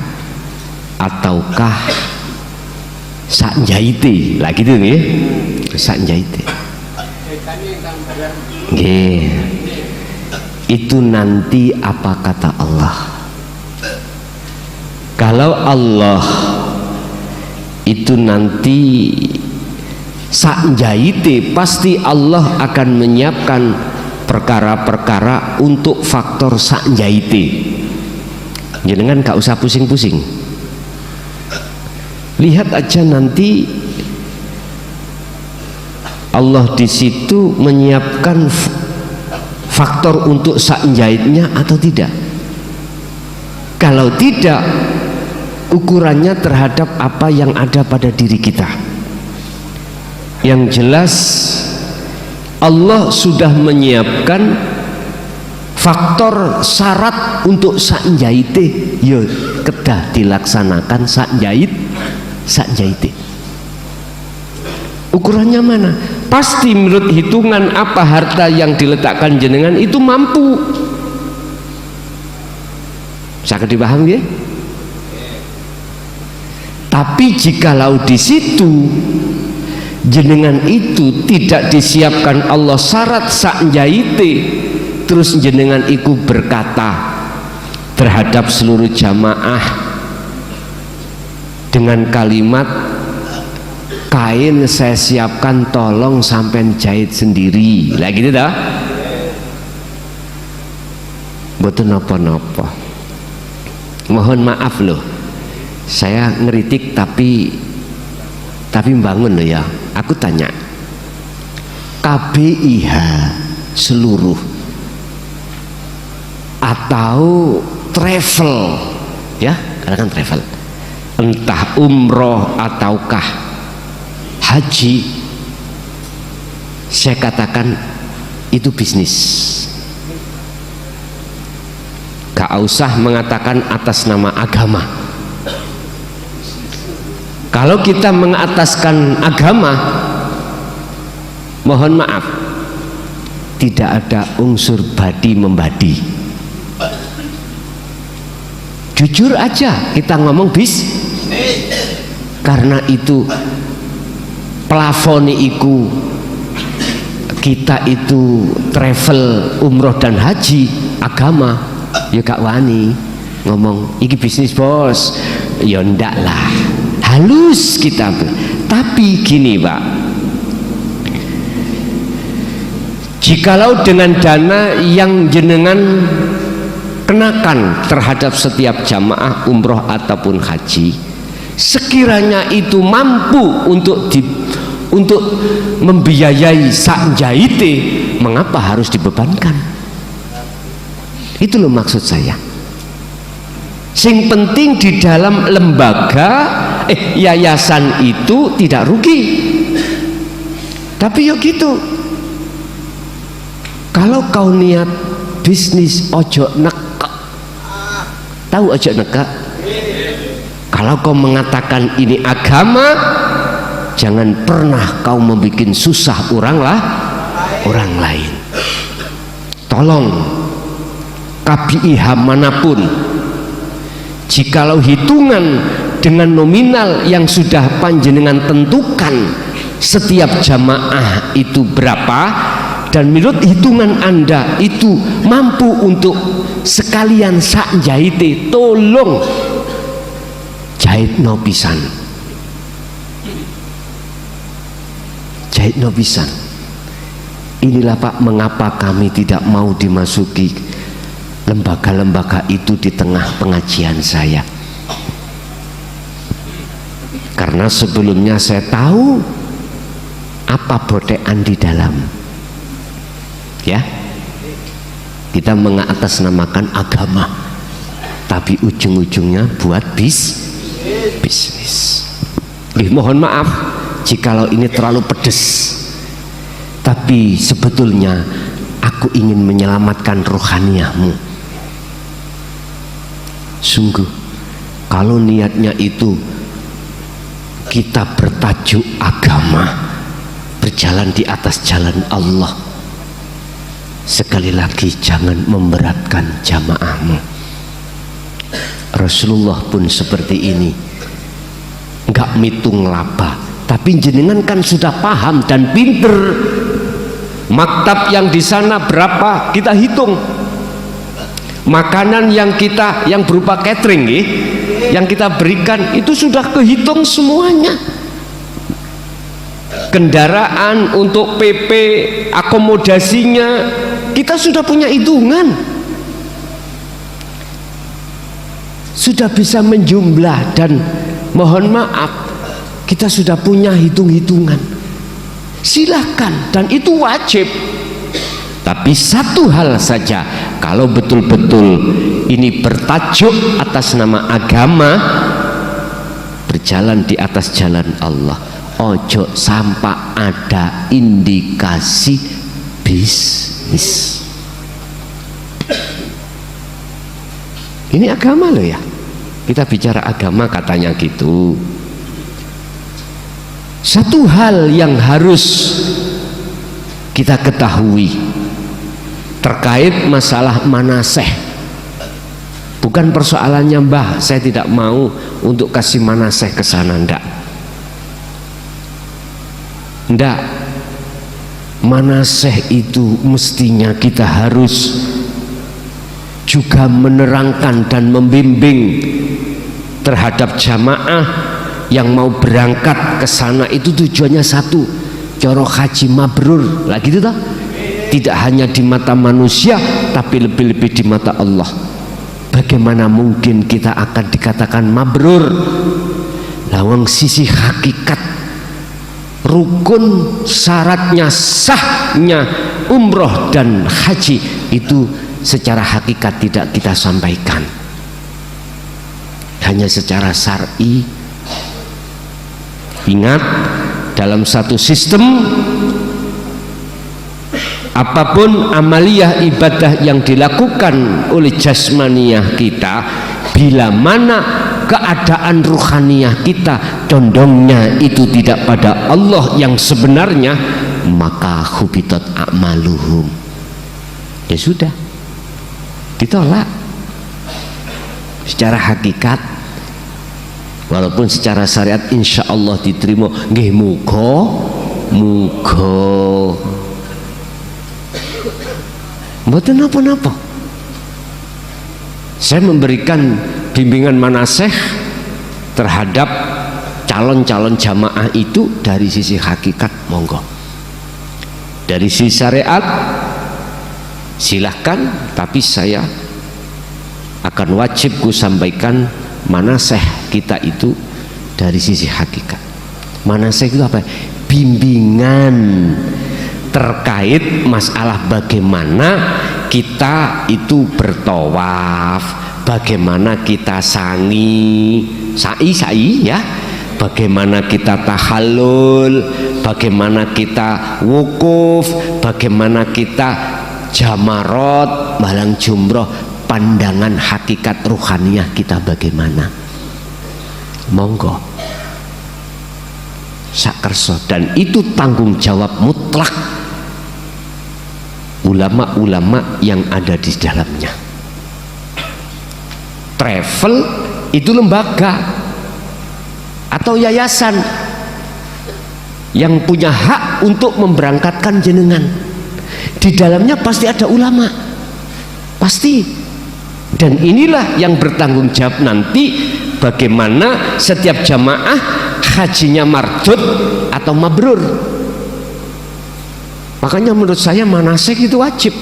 ataukah sak jaite lah gitu nih, sak jaite nggih. Itu nanti apa kata Allah. Kalau Allah itu nanti sak jaite, pasti Allah akan menyiapkan perkara-perkara untuk faktor sak jaite. Jangan gak usah pusing-pusing. Lihat aja nanti Allah di situ menyiapkan faktor untuk sak jahitnya atau tidak. Kalau tidak, ukurannya terhadap apa yang ada pada diri kita. Yang jelas Allah sudah menyiapkan faktor syarat untuk sak jahite, ya kedah dilaksanakan sak jahite. Ukurannya mana? Pasti menurut hitungan apa harta yang diletakkan jenengan itu mampu. Saya dipaham ya? Tapi jikalau di situ jenengan itu tidak disiapkan Allah syarat sak jaite, terus jenengan iku berkata terhadap seluruh jamaah dengan kalimat, kain saya siapkan, tolong sampean jahit sendiri lah gitu dah. Mboten napa-napa. Mohon maaf loh, saya ngeritik tapi membangun loh ya. Aku tanya, KBIH seluruh atau travel ya, katakan travel, entah umroh ataukah haji, saya katakan itu bisnis. Gak usah mengatakan atas nama agama. Kalau kita mengataskan agama, mohon maaf, tidak ada unsur badi membadi. Jujur aja kita ngomong karena itu plafoni iku kita itu travel umroh dan haji agama, ya gak wani ngomong iki bisnis bos, ya ndak lah, halus kita. Tapi gini Pak, jikalau dengan dana yang jenengan kenakan terhadap setiap jamaah umroh ataupun haji, sekiranya itu mampu untuk membiayai sak jahite, mengapa harus dibebankan? Itu loh maksud saya. Sing penting di dalam lembaga yayasan itu tidak rugi. Tapi ya gitu, kalau kau niat bisnis ojo nekak. Tahu ojo nekak? Kalau kau mengatakan ini agama, jangan pernah kau membuat susah orang lain. Tolong KBIH manapun, jikalau hitungan dengan nominal yang sudah panjenengan tentukan setiap jamaah itu berapa, dan menurut hitungan Anda itu mampu untuk sekalian sak jahite, tolong jahit no pisan. Jahit no pisan. Inilah Pak mengapa kami tidak mau dimasuki lembaga-lembaga itu di tengah pengajian saya. Karena sebelumnya saya tahu apa botekan di dalam. Ya, kita mengatasnamakan agama, tapi ujung-ujungnya buat bisnis. Mohon maaf jikalau ini terlalu pedes, tapi sebetulnya aku ingin menyelamatkan rohaniahmu. Sungguh, kalau niatnya itu kita bertajuk agama, berjalan di atas jalan Allah, sekali lagi jangan memberatkan jamaahmu. Rasulullah pun seperti ini, nggak mitung laba, tapi jenengan kan sudah paham dan pinter. Maktab yang di sana berapa kita hitung, makanan yang berupa catering yang kita berikan itu sudah kehitung semuanya. Kendaraan untuk PP, akomodasinya kita sudah punya hitungan, sudah bisa menjumlah, dan mohon maaf kita sudah punya hitung-hitungan. Silahkan, dan itu wajib. Tapi satu hal saja, kalau betul-betul ini bertajuk atas nama agama, berjalan di atas jalan Allah, ojo sampai ada indikasi bisnis. Ini agama loh ya, kita bicara agama katanya gitu. Satu hal yang harus kita ketahui terkait masalah manaseh, bukan persoalannya mbah saya tidak mau untuk kasih manaseh ke sana, ndak. Manaseh itu mestinya kita harus juga menerangkan dan membimbing terhadap jamaah yang mau berangkat ke sana. Itu tujuannya satu, coro haji mabrur lah gitu toh. Tidak hanya di mata manusia, tapi lebih-lebih di mata Allah. Bagaimana mungkin kita akan dikatakan mabrur? Lawang sisi hakikat, rukun, syaratnya, sahnya umroh dan haji itu secara hakikat tidak kita sampaikan, hanya secara syar'i. Ingat, dalam satu sistem apapun amaliyah ibadah yang dilakukan oleh jasmaniyah kita, bila mana keadaan ruhaniyah kita condongnya itu tidak pada Allah yang sebenarnya, maka hubitat a'maluhum, ya sudah, ditolak secara hakikat. Walaupun secara syariat insya Allah diterima, nggih muga mboten napa-napa. Saya memberikan bimbingan manaseh terhadap calon-calon jamaah itu dari sisi hakikat, monggo. Dari sisi syariat silahkan, tapi saya akan wajib ku sampaikan manaseh kita itu dari sisi hakikat. Manaseh itu apa? Bimbingan terkait masalah bagaimana kita itu bertawaf, bagaimana kita sa'i ya, bagaimana kita tahallul, bagaimana kita wukuf, bagaimana kita jamarot, balang jumroh. Pandangan hakikat ruhaniyah kita bagaimana, monggo sakerso. Dan itu tanggung jawab mutlak ulama-ulama yang ada di dalamnya. Travel itu lembaga atau yayasan yang punya hak untuk memberangkatkan jenengan. Di dalamnya pasti ada ulama, pasti. Dan inilah yang bertanggung jawab nanti bagaimana setiap jamaah hajinya mardud atau mabrur. Makanya menurut saya manasik itu wajib,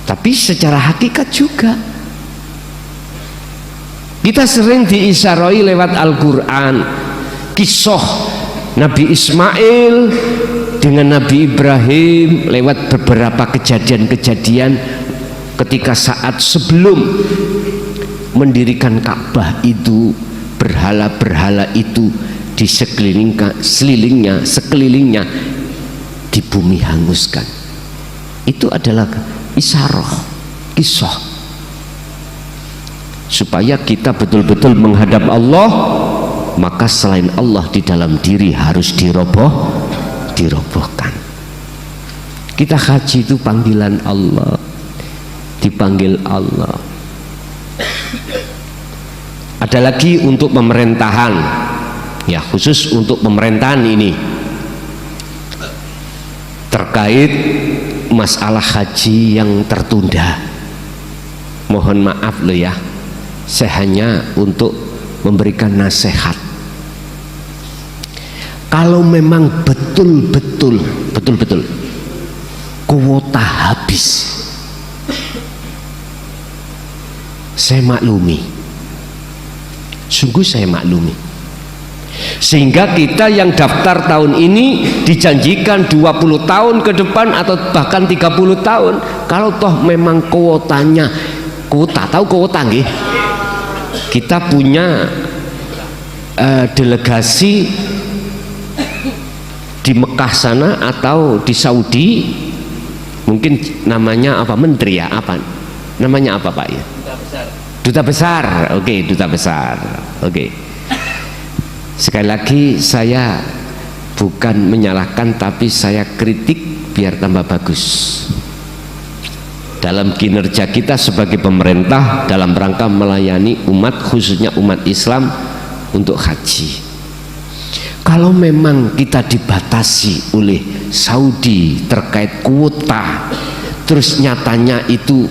tapi secara hakikat juga. Kita sering diisyarai lewat Al-Quran kisah Nabi Ismail dengan Nabi Ibrahim, lewat beberapa kejadian-kejadian ketika saat sebelum mendirikan Ka'bah itu, berhala-berhala itu di sekelilingnya di bumi hanguskan. Itu adalah isyarah, kisah, supaya kita betul-betul menghadap Allah. Maka selain Allah di dalam diri harus dirobohkan. Kita haji itu panggilan Allah, dipanggil Allah. Ada lagi untuk pemerintahan, ya khusus untuk pemerintahan ini terkait masalah haji yang tertunda. Mohon maaf loh ya, saya hanya untuk memberikan nasihat. Kalau memang betul-betul kuota habis, saya maklumi, sungguh saya maklumi. Sehingga kita yang daftar tahun ini dijanjikan 20 tahun ke depan atau bahkan 30 tahun. Kalau toh memang kuotanya, tahu kuota nggih? Kita punya delegasi di Mekah sana atau di Saudi, mungkin namanya apa, menteri ya, apa namanya, apa Pak ya? Duta besar. Oke, duta besar. Oke. Sekali lagi saya bukan menyalahkan, tapi saya kritik biar tambah bagus dalam kinerja kita sebagai pemerintah dalam rangka melayani umat, khususnya umat Islam untuk haji. Kalau memang kita dibatasi oleh Saudi terkait kuota, terus nyatanya itu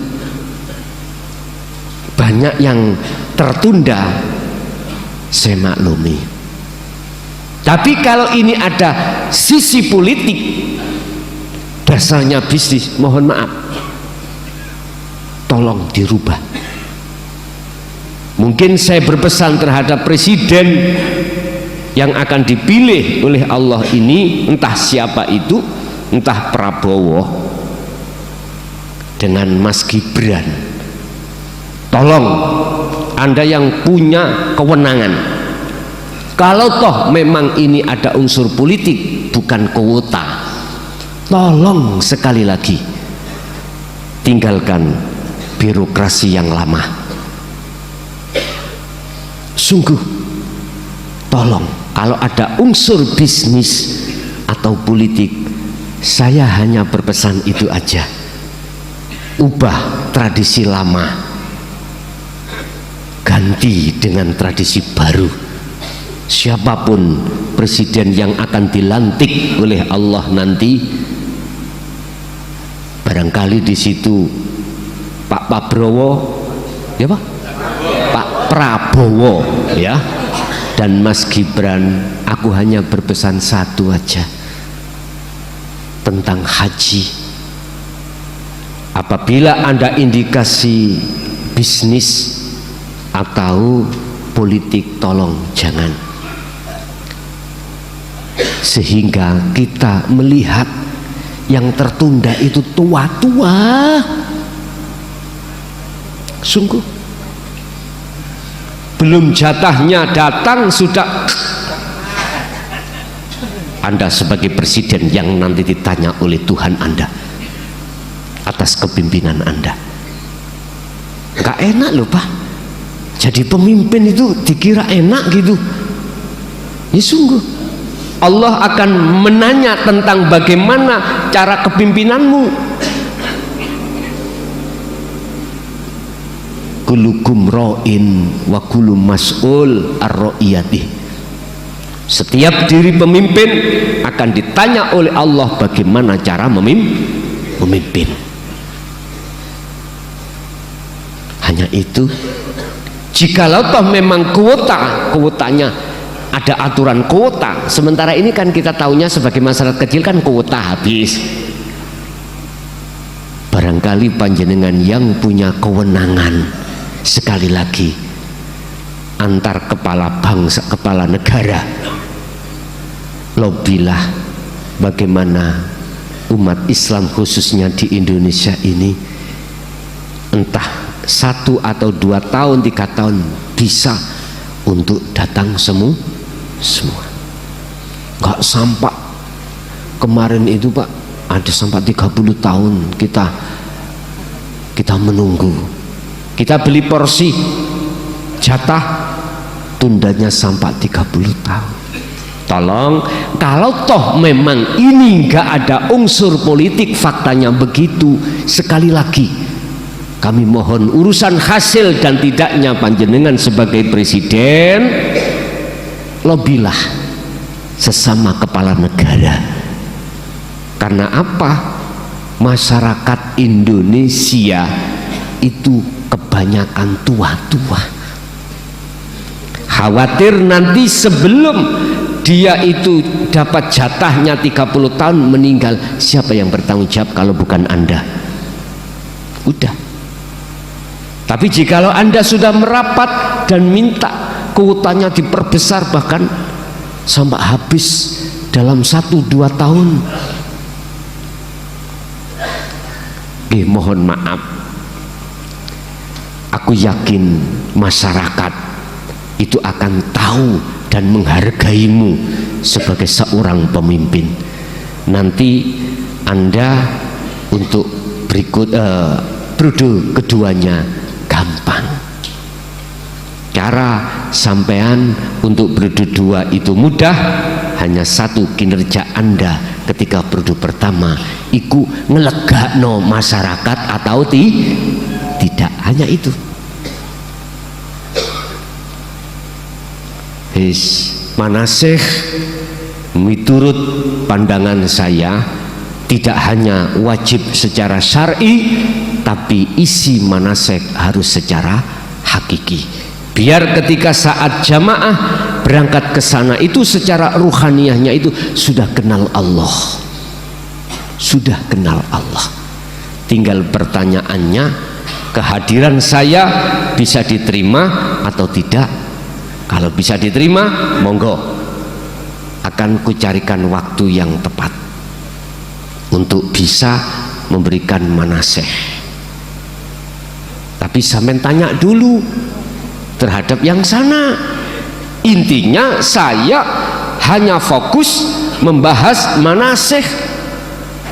banyak yang tertunda, saya maklumi. Tapi kalau ini ada sisi politik, dasarnya bisnis, mohon maaf, tolong dirubah. Mungkin saya berpesan terhadap presiden yang akan dipilih oleh Allah ini, entah siapa itu, entah Prabowo dengan Mas Gibran, tolong Anda yang punya kewenangan, kalau toh memang ini ada unsur politik bukan kuota, tolong sekali lagi tinggalkan birokrasi yang lama. Sungguh tolong, kalau ada unsur bisnis atau politik, saya hanya berpesan itu aja, ubah tradisi lama, ganti dengan tradisi baru. Siapapun presiden yang akan dilantik oleh Allah nanti, barangkali di situ Pak Prabowo, ya Pak Prabowo ya, dan Mas Gibran, aku hanya berpesan satu aja tentang haji. Apabila Anda indikasi bisnis atau politik, tolong jangan, sehingga kita melihat yang tertunda itu tua-tua. Sungguh belum jatahnya datang sudah Anda sebagai presiden yang nanti ditanya oleh Tuhan Anda atas kepimpinan Anda. Gak enak loh Pak, jadi pemimpin itu dikira enak gitu ya. Sungguh Allah akan menanya tentang bagaimana cara kepimimpinanmu. Kulukum ra'in wa kullu mas'ul ar-ra'iyatih. Setiap diri pemimpin akan ditanya oleh Allah bagaimana cara memimpin. Hanya itu. Jikalau toh memang kuotanya ada aturan kuota, sementara ini kan kita tahunya sebagai masyarakat kecil kan kuota habis. Barangkali panjenengan yang punya kewenangan, sekali lagi antar kepala bangsa, kepala negara. Lobilah bagaimana umat Islam khususnya di Indonesia ini entah 1 atau 2 tahun, 3 tahun bisa untuk datang semua. Nggak sampai kemarin itu Pak, ada sampai 30 tahun kita menunggu, kita beli porsi jatah, tundanya sampai 30 tahun. Tolong, kalau toh memang ini nggak ada unsur politik, faktanya begitu, sekali lagi kami mohon urusan hasil dan tidaknya panjenengan sebagai presiden, lobilah sesama kepala negara. Karena apa? Masyarakat Indonesia itu kebanyakan tua-tua. Khawatir nanti sebelum dia itu dapat jatahnya 30 tahun meninggal, siapa yang bertanggung jawab kalau bukan Anda? Udah. Tapi jikalau Anda sudah merapat dan minta kuotanya diperbesar bahkan sampai habis dalam 1-2 tahun, mohon maaf, aku yakin masyarakat itu akan tahu dan menghargaimu sebagai seorang pemimpin. Nanti Anda untuk periode keduanya gampang. Cara sampean untuk periode 2 itu mudah, hanya 1, kinerja Anda ketika periode pertama iku ngelegakno masyarakat atau tidak, hanya itu. Manasih miturut pandangan saya tidak hanya wajib secara syar'i, tapi isi manasik harus secara hakiki, biar ketika saat jamaah berangkat ke sana itu secara ruhaniyahnya itu sudah kenal Allah, sudah kenal Allah. Tinggal pertanyaannya, kehadiran saya bisa diterima atau tidak? Kalau bisa diterima, monggo, akan kucarikan waktu yang tepat untuk bisa memberikan manasih. Tapi sampean tanya dulu terhadap yang sana. Intinya saya hanya fokus membahas manasih,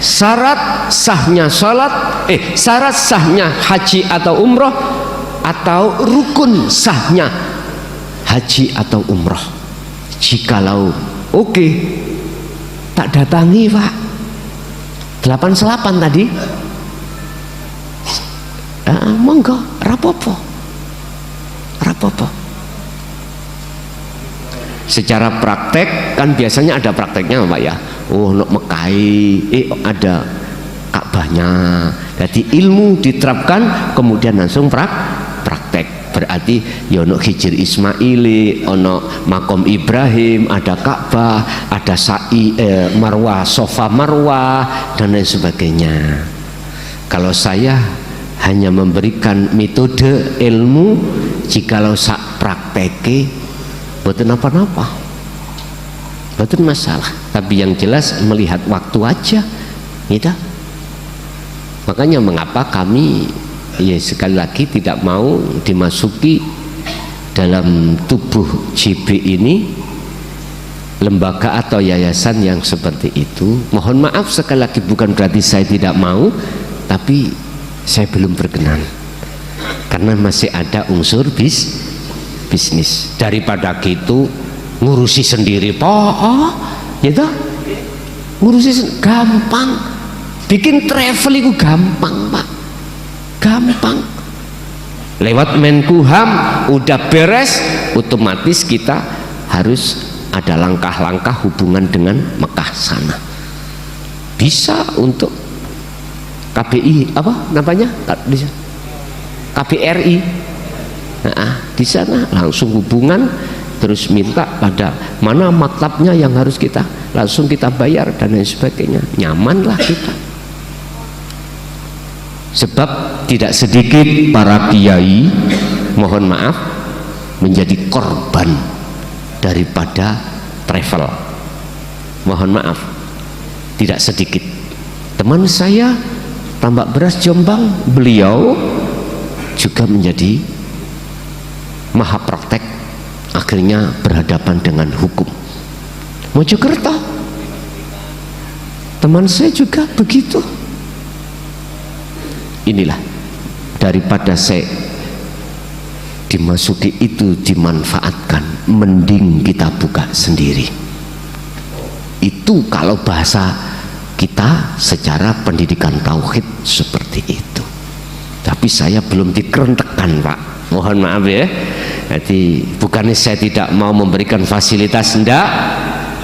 syarat sahnya salat, syarat sahnya haji atau umroh, atau rukun sahnya haji atau umroh. Jikalau oke, tak datangi Pak 88 tadi, monggo, rapopo. Secara praktek kan biasanya ada prakteknya Pak ya. Nok Mekai, ada Ka'bahnya. Jadi ilmu diterapkan kemudian langsung praktek. Berarti ya ono Hijr Ismaili, ono Makom Ibrahim, ada Ka'bah, ada Sa'i, Marwah, Sofa Marwah dan lain sebagainya. Kalau saya hanya memberikan metode ilmu, jikalau sak prakteke boten apa-apa, boten masalah. Tapi yang jelas melihat waktu aja, gitu. Makanya mengapa kami sekali lagi tidak mau dimasuki dalam tubuh JB ini lembaga atau yayasan yang seperti itu. Mohon maaf sekali lagi, bukan berarti saya tidak mau, tapi saya belum berkenan karena masih ada unsur bisnis. Daripada gitu ngurusi sendiri gitu, ngurusi gampang, bikin travel itu gampang Pak, gampang. Lewat Menkumham udah beres, otomatis kita harus ada langkah-langkah hubungan dengan Mekah sana. Bisa untuk KBI apa namanya, KBRI, di sana langsung hubungan, terus minta pada mana maktabnya yang harus kita langsung kita bayar dan lain sebagainya. Nyamanlah kita. Sebab tidak sedikit para kiai, mohon maaf, menjadi korban daripada travel. Mohon maaf, tidak sedikit teman saya Tambak Beras Jombang, beliau juga menjadi maha praktek, akhirnya berhadapan dengan hukum. Mojokerto, teman saya juga begitu. Inilah, daripada saya dimasuki itu dimanfaatkan, mending kita buka sendiri. Itu kalau bahasa kita secara pendidikan tauhid seperti itu. Tapi saya belum dikerentekan, Pak, mohon maaf ya. Jadi bukannya saya tidak mau memberikan fasilitas, enggak,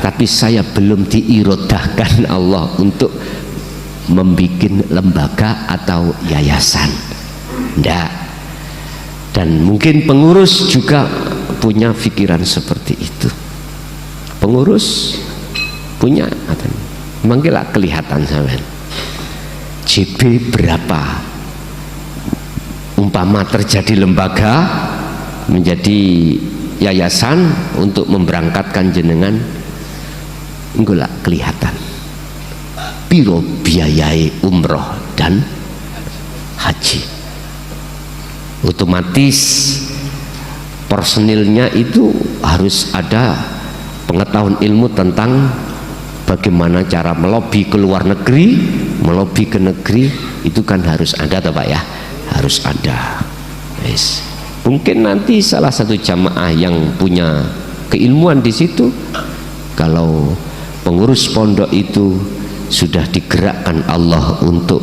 tapi saya belum diirodahkan Allah untuk membuat lembaga atau yayasan, enggak. Dan mungkin pengurus juga punya pikiran seperti itu. Pengurus punya, manggillah kelihatan sampean. JB berapa? Umpama terjadi lembaga menjadi yayasan untuk memberangkatkan jenengan, enggak kelihatan. Piro biayai umroh dan haji. Otomatis personilnya itu harus ada pengetahuan ilmu tentang bagaimana cara melobi ke luar negeri, melobi ke negeri, itu kan harus ada, toh Pak ya, harus ada. Yes. Mungkin nanti salah satu jamaah yang punya keilmuan di situ, kalau pengurus pondok itu sudah digerakkan Allah untuk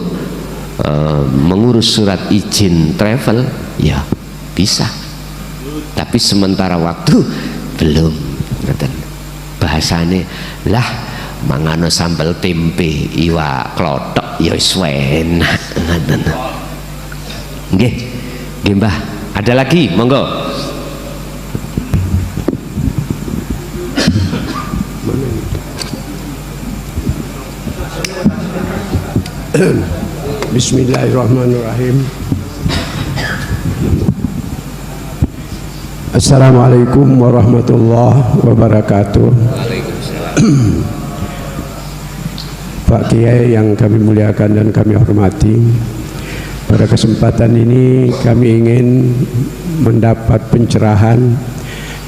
mengurus surat izin travel, ya bisa. Tapi sementara waktu belum. Bahasane lah mangano sambal tempe iwak klothok ya wis enak ngoten. Nggih, nggih Mbah. Ada lagi, monggo. Bismillahirrahmanirrahim. Assalamualaikum warahmatullahi wabarakatuh. Pak Kiai yang kami muliakan dan kami hormati, pada kesempatan ini kami ingin mendapat pencerahan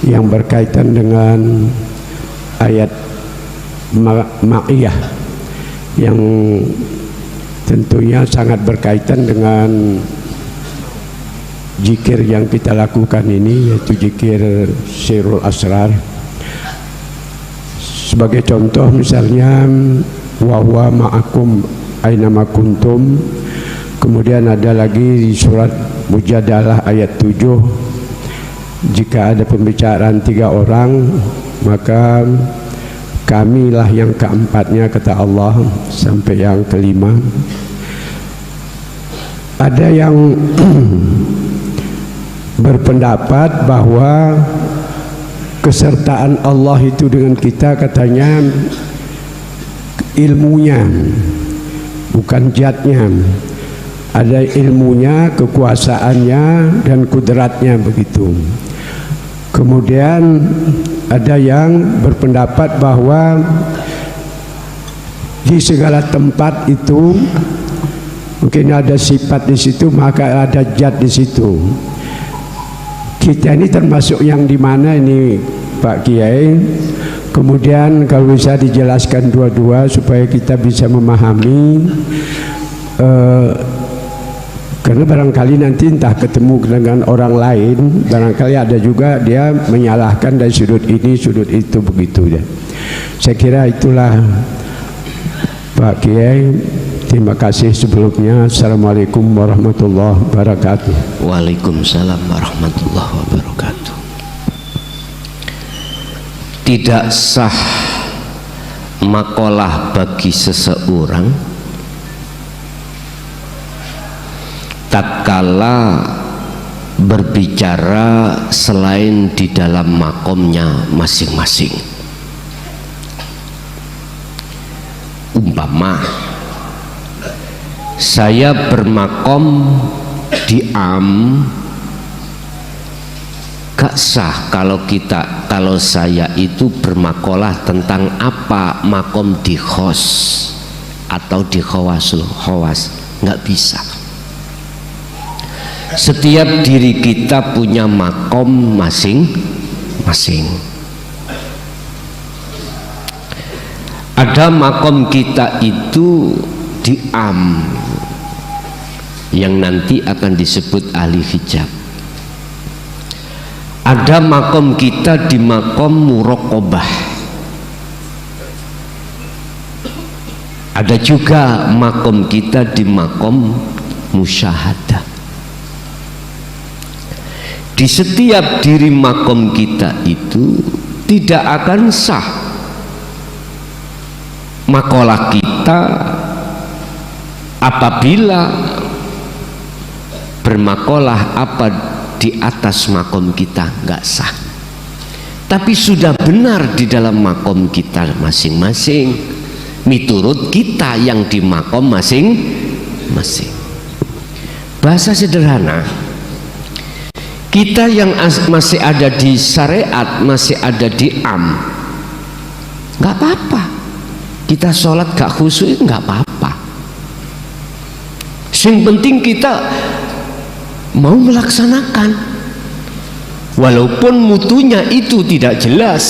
yang berkaitan dengan ayat Ma'iyah yang tentunya sangat berkaitan dengan zikir yang kita lakukan ini, yaitu zikir Sirul Asrar. Sebagai contoh misalnya wa huwa ma'akum ainama kuntum. Kemudian ada lagi di surat Mujadalah ayat 7, jika ada pembicaraan 3 orang maka kamilah yang keempatnya, kata Allah, sampai yang kelima. Ada yang berpendapat bahwa kesertaan Allah itu dengan kita, katanya ilmunya bukan zatnya, ada ilmunya, kekuasaannya dan kudratnya, begitu. Kemudian ada yang berpendapat bahwa di segala tempat itu mungkin ada sifat di situ, maka ada zat di situ. Kita ini termasuk yang di mana ini, Pak Kiai? Kemudian kalau bisa dijelaskan dua-dua supaya kita bisa memahami, karena barangkali nanti entah ketemu dengan orang lain, barangkali ada juga dia menyalahkan dari sudut ini, sudut itu, begitu ya. Saya kira itulah Pak Kiai. Terima kasih sebelumnya. Assalamualaikum warahmatullahi wabarakatuh. Waalaikumsalam warahmatullahi wabarakatuh. Tidak sah makalah bagi seseorang tatkala berbicara selain di dalam makomnya masing-masing. Umpama saya bermakom di gak sah kalau saya itu bermakalah tentang apa makom di khos atau di khawasul khawas, nggak bisa. Setiap diri kita punya makom masing-masing. Ada makom kita itu di yang nanti akan disebut ahli hijab. Ada makom kita di makom muraqabah. Ada juga makom kita di makom musyahadah. Di setiap diri makom kita itu tidak akan sah makalah kita apabila bermakalah apa di atas makom kita, nggak sah. Tapi sudah benar di dalam makom kita masing-masing, miturut kita yang di makom masing-masing. Bahasa sederhana, kita yang masih ada di syariat, masih ada di nggak apa-apa. Kita sholat gak khusyuk nggak apa-apa. Yang penting kita mau melaksanakan, walaupun mutunya itu tidak jelas.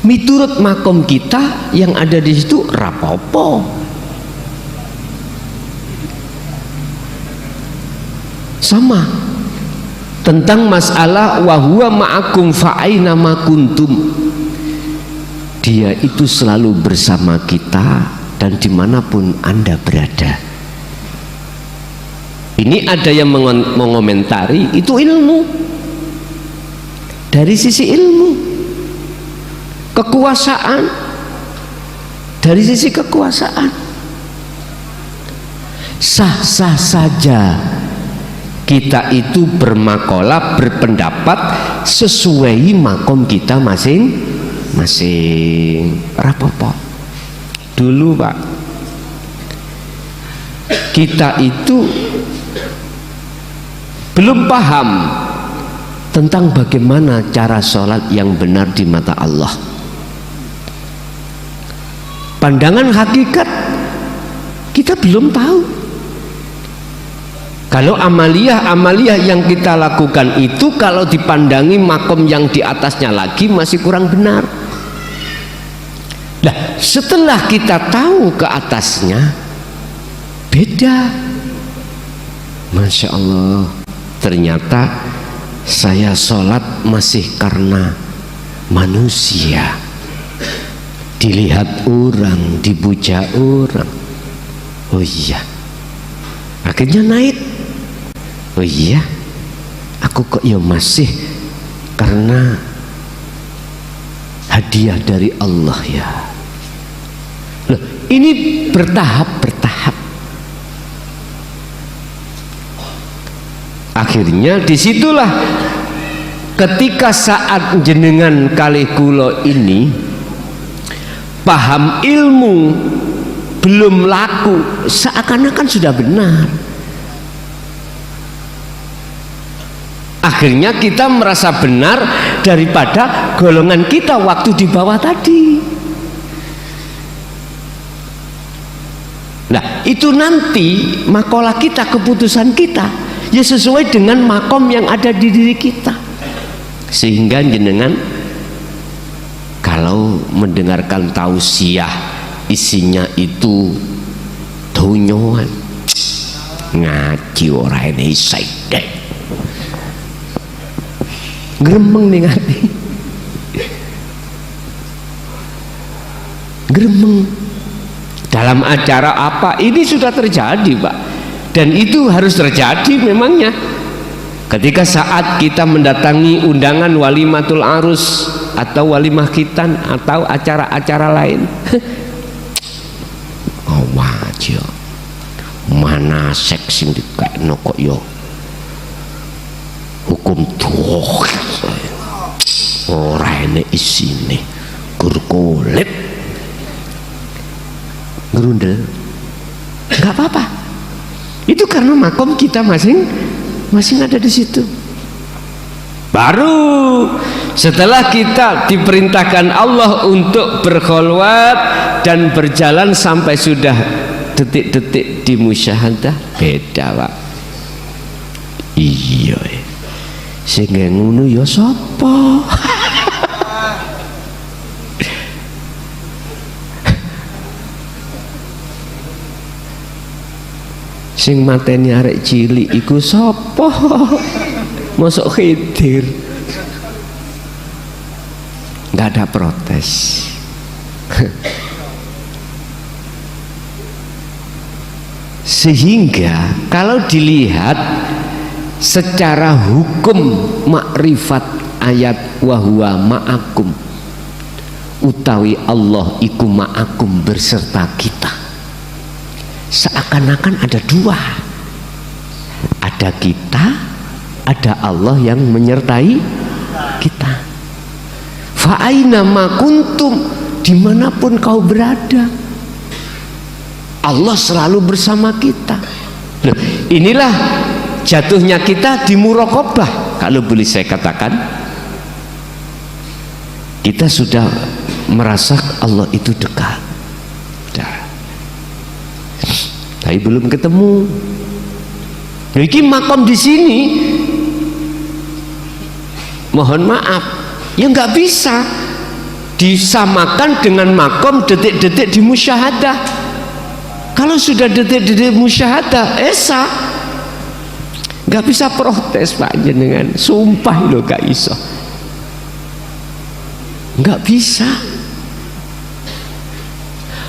Miturut makom kita yang ada di situ rapopo. Sama tentang masalah wahwa ma'akum fa'aina ma kuntum. Dia itu selalu bersama kita dan dimanapun Anda berada. Ini ada yang mengomentari itu ilmu, dari sisi ilmu, kekuasaan, dari sisi kekuasaan sah-sah saja kita itu bermakalah, berpendapat sesuai makom kita masing-masing. Rapopo dulu Pak, kita itu belum paham tentang bagaimana cara sholat yang benar di mata Allah. Pandangan hakikat kita belum tahu. Kalau amaliyah yang kita lakukan itu kalau dipandangi makom yang di atasnya lagi masih kurang benar. Nah, setelah kita tahu ke atasnya beda. Masya Allah, ternyata saya sholat masih karena manusia, dilihat orang, dipuja orang. Oh iya, akhirnya naik. Oh iya, aku kok ya masih karena hadiah dari Allah ya. Loh, ini bertahap-bertahap. Akhirnya disitulah ketika saat jenengan kalih kula ini paham ilmu belum laku, seakan-akan sudah benar. Akhirnya kita merasa benar daripada golongan kita waktu di bawah tadi. Nah, itu nanti makalah kita, keputusan kita ya sesuai dengan makom yang ada di diri kita. Sehingga jenengan kalau mendengarkan tausiah isinya itu donyoan, ngaji ora ene saidek, gremeng ning ati, gremeng. Dalam acara apa ini sudah terjadi Pak, dan itu harus terjadi memangnya ketika saat kita mendatangi undangan walimatul arus atau walimah khitan atau acara-acara lain. Oh wajib mana seks sing dikekno kok yo hukum tuh ora enek isine gur kulit gerundel, nggak apa-apa. Itu karena makom kita masing-masing ada di situ. Baru setelah kita diperintahkan Allah untuk berkholwat dan berjalan sampai sudah detik-detik di musyahadah, beda Pak. Iya sing ngono ya sapa? Sing mateni arek cilik iku sapa? Mosok Khidir. Nggak ada protes. Sehingga kalau dilihat secara hukum makrifat ayat wahwa ma'akum, utawi Allah iku ma'akum berserta kita, seakan-akan ada dua, ada kita, ada Allah yang menyertai kita. Fa'aina ma kuntum, dimanapun kau berada, Allah selalu bersama kita. Loh, inilah jatuhnya kita di muraqabah. Kalau boleh saya katakan, kita sudah merasa Allah itu dekat, tapi belum ketemu. Jadi makom di sini, mohon maaf, ya nggak bisa disamakan dengan makom detik-detik di musyahadah. Kalau sudah detik-detik musyahadah, esa nggak bisa protes Pak jenengan, sumpah lo gak iso, nggak bisa.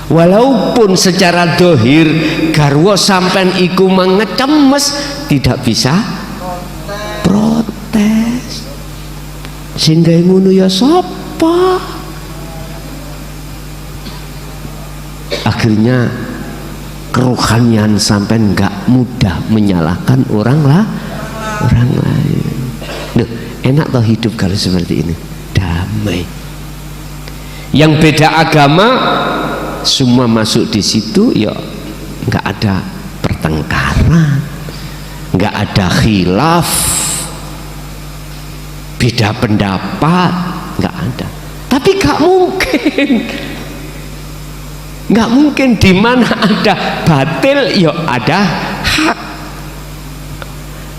Walaupun secara dohir garwa sampean iku mengecemes, tidak bisa protes. Sehingga ngono ya sapa? Akhirnya kerohanian sampean nggak mudah menyalahkan orang lain. Duh, enak toh hidup kalau seperti ini, damai. Yang beda agama semua masuk di situ, ya nggak ada pertengkaran, nggak ada khilaf, beda pendapat, nggak ada. Tapi nggak mungkin di mana ada batil ya ada hak,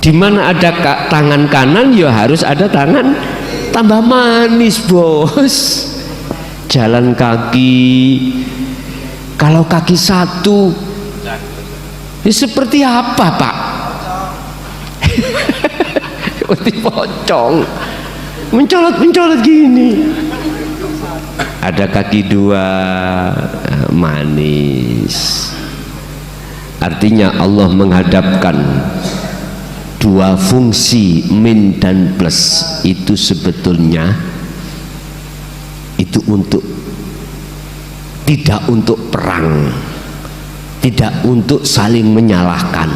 di mana ada tangan kanan ya harus ada tangan tambah manis bos. Jalan kaki, kalau kaki satu ya seperti apa Pak? Seperti pocong mencolot gini. Ada kaki dua, manis. Artinya Allah menghadapkan dua fungsi min dan plus itu sebetulnya itu untuk tidak untuk perang, tidak untuk saling menyalahkan,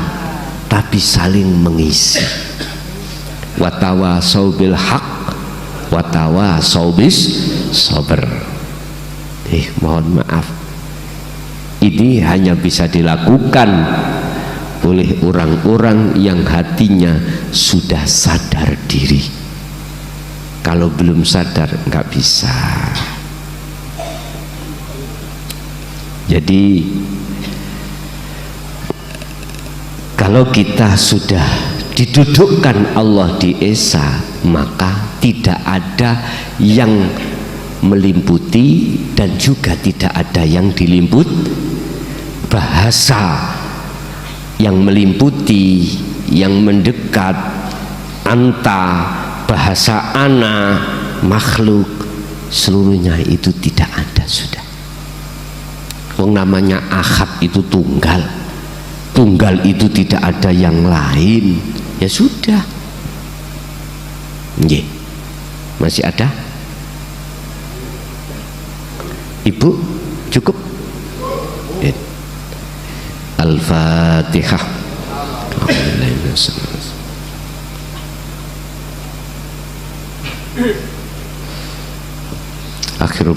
tapi saling mengisi. Watawasau bil haq, watawasau bis sabar. Mohon maaf, ini hanya bisa dilakukan oleh orang-orang yang hatinya sudah sadar diri. Kalau belum sadar nggak bisa. Jadi kalau kita sudah didudukkan Allah di Esa, maka tidak ada yang melimputi dan juga tidak ada yang dilimput. Bahasa yang melimputi, yang mendekat, anta, bahasa ana, makhluk, seluruhnya itu tidak ada sudah. Wong namanya ahad itu tunggal, tunggal itu tidak ada yang lain, ya sudah. Nggih, masih ada? Ibu cukup? Al-Fatihah. Akhirul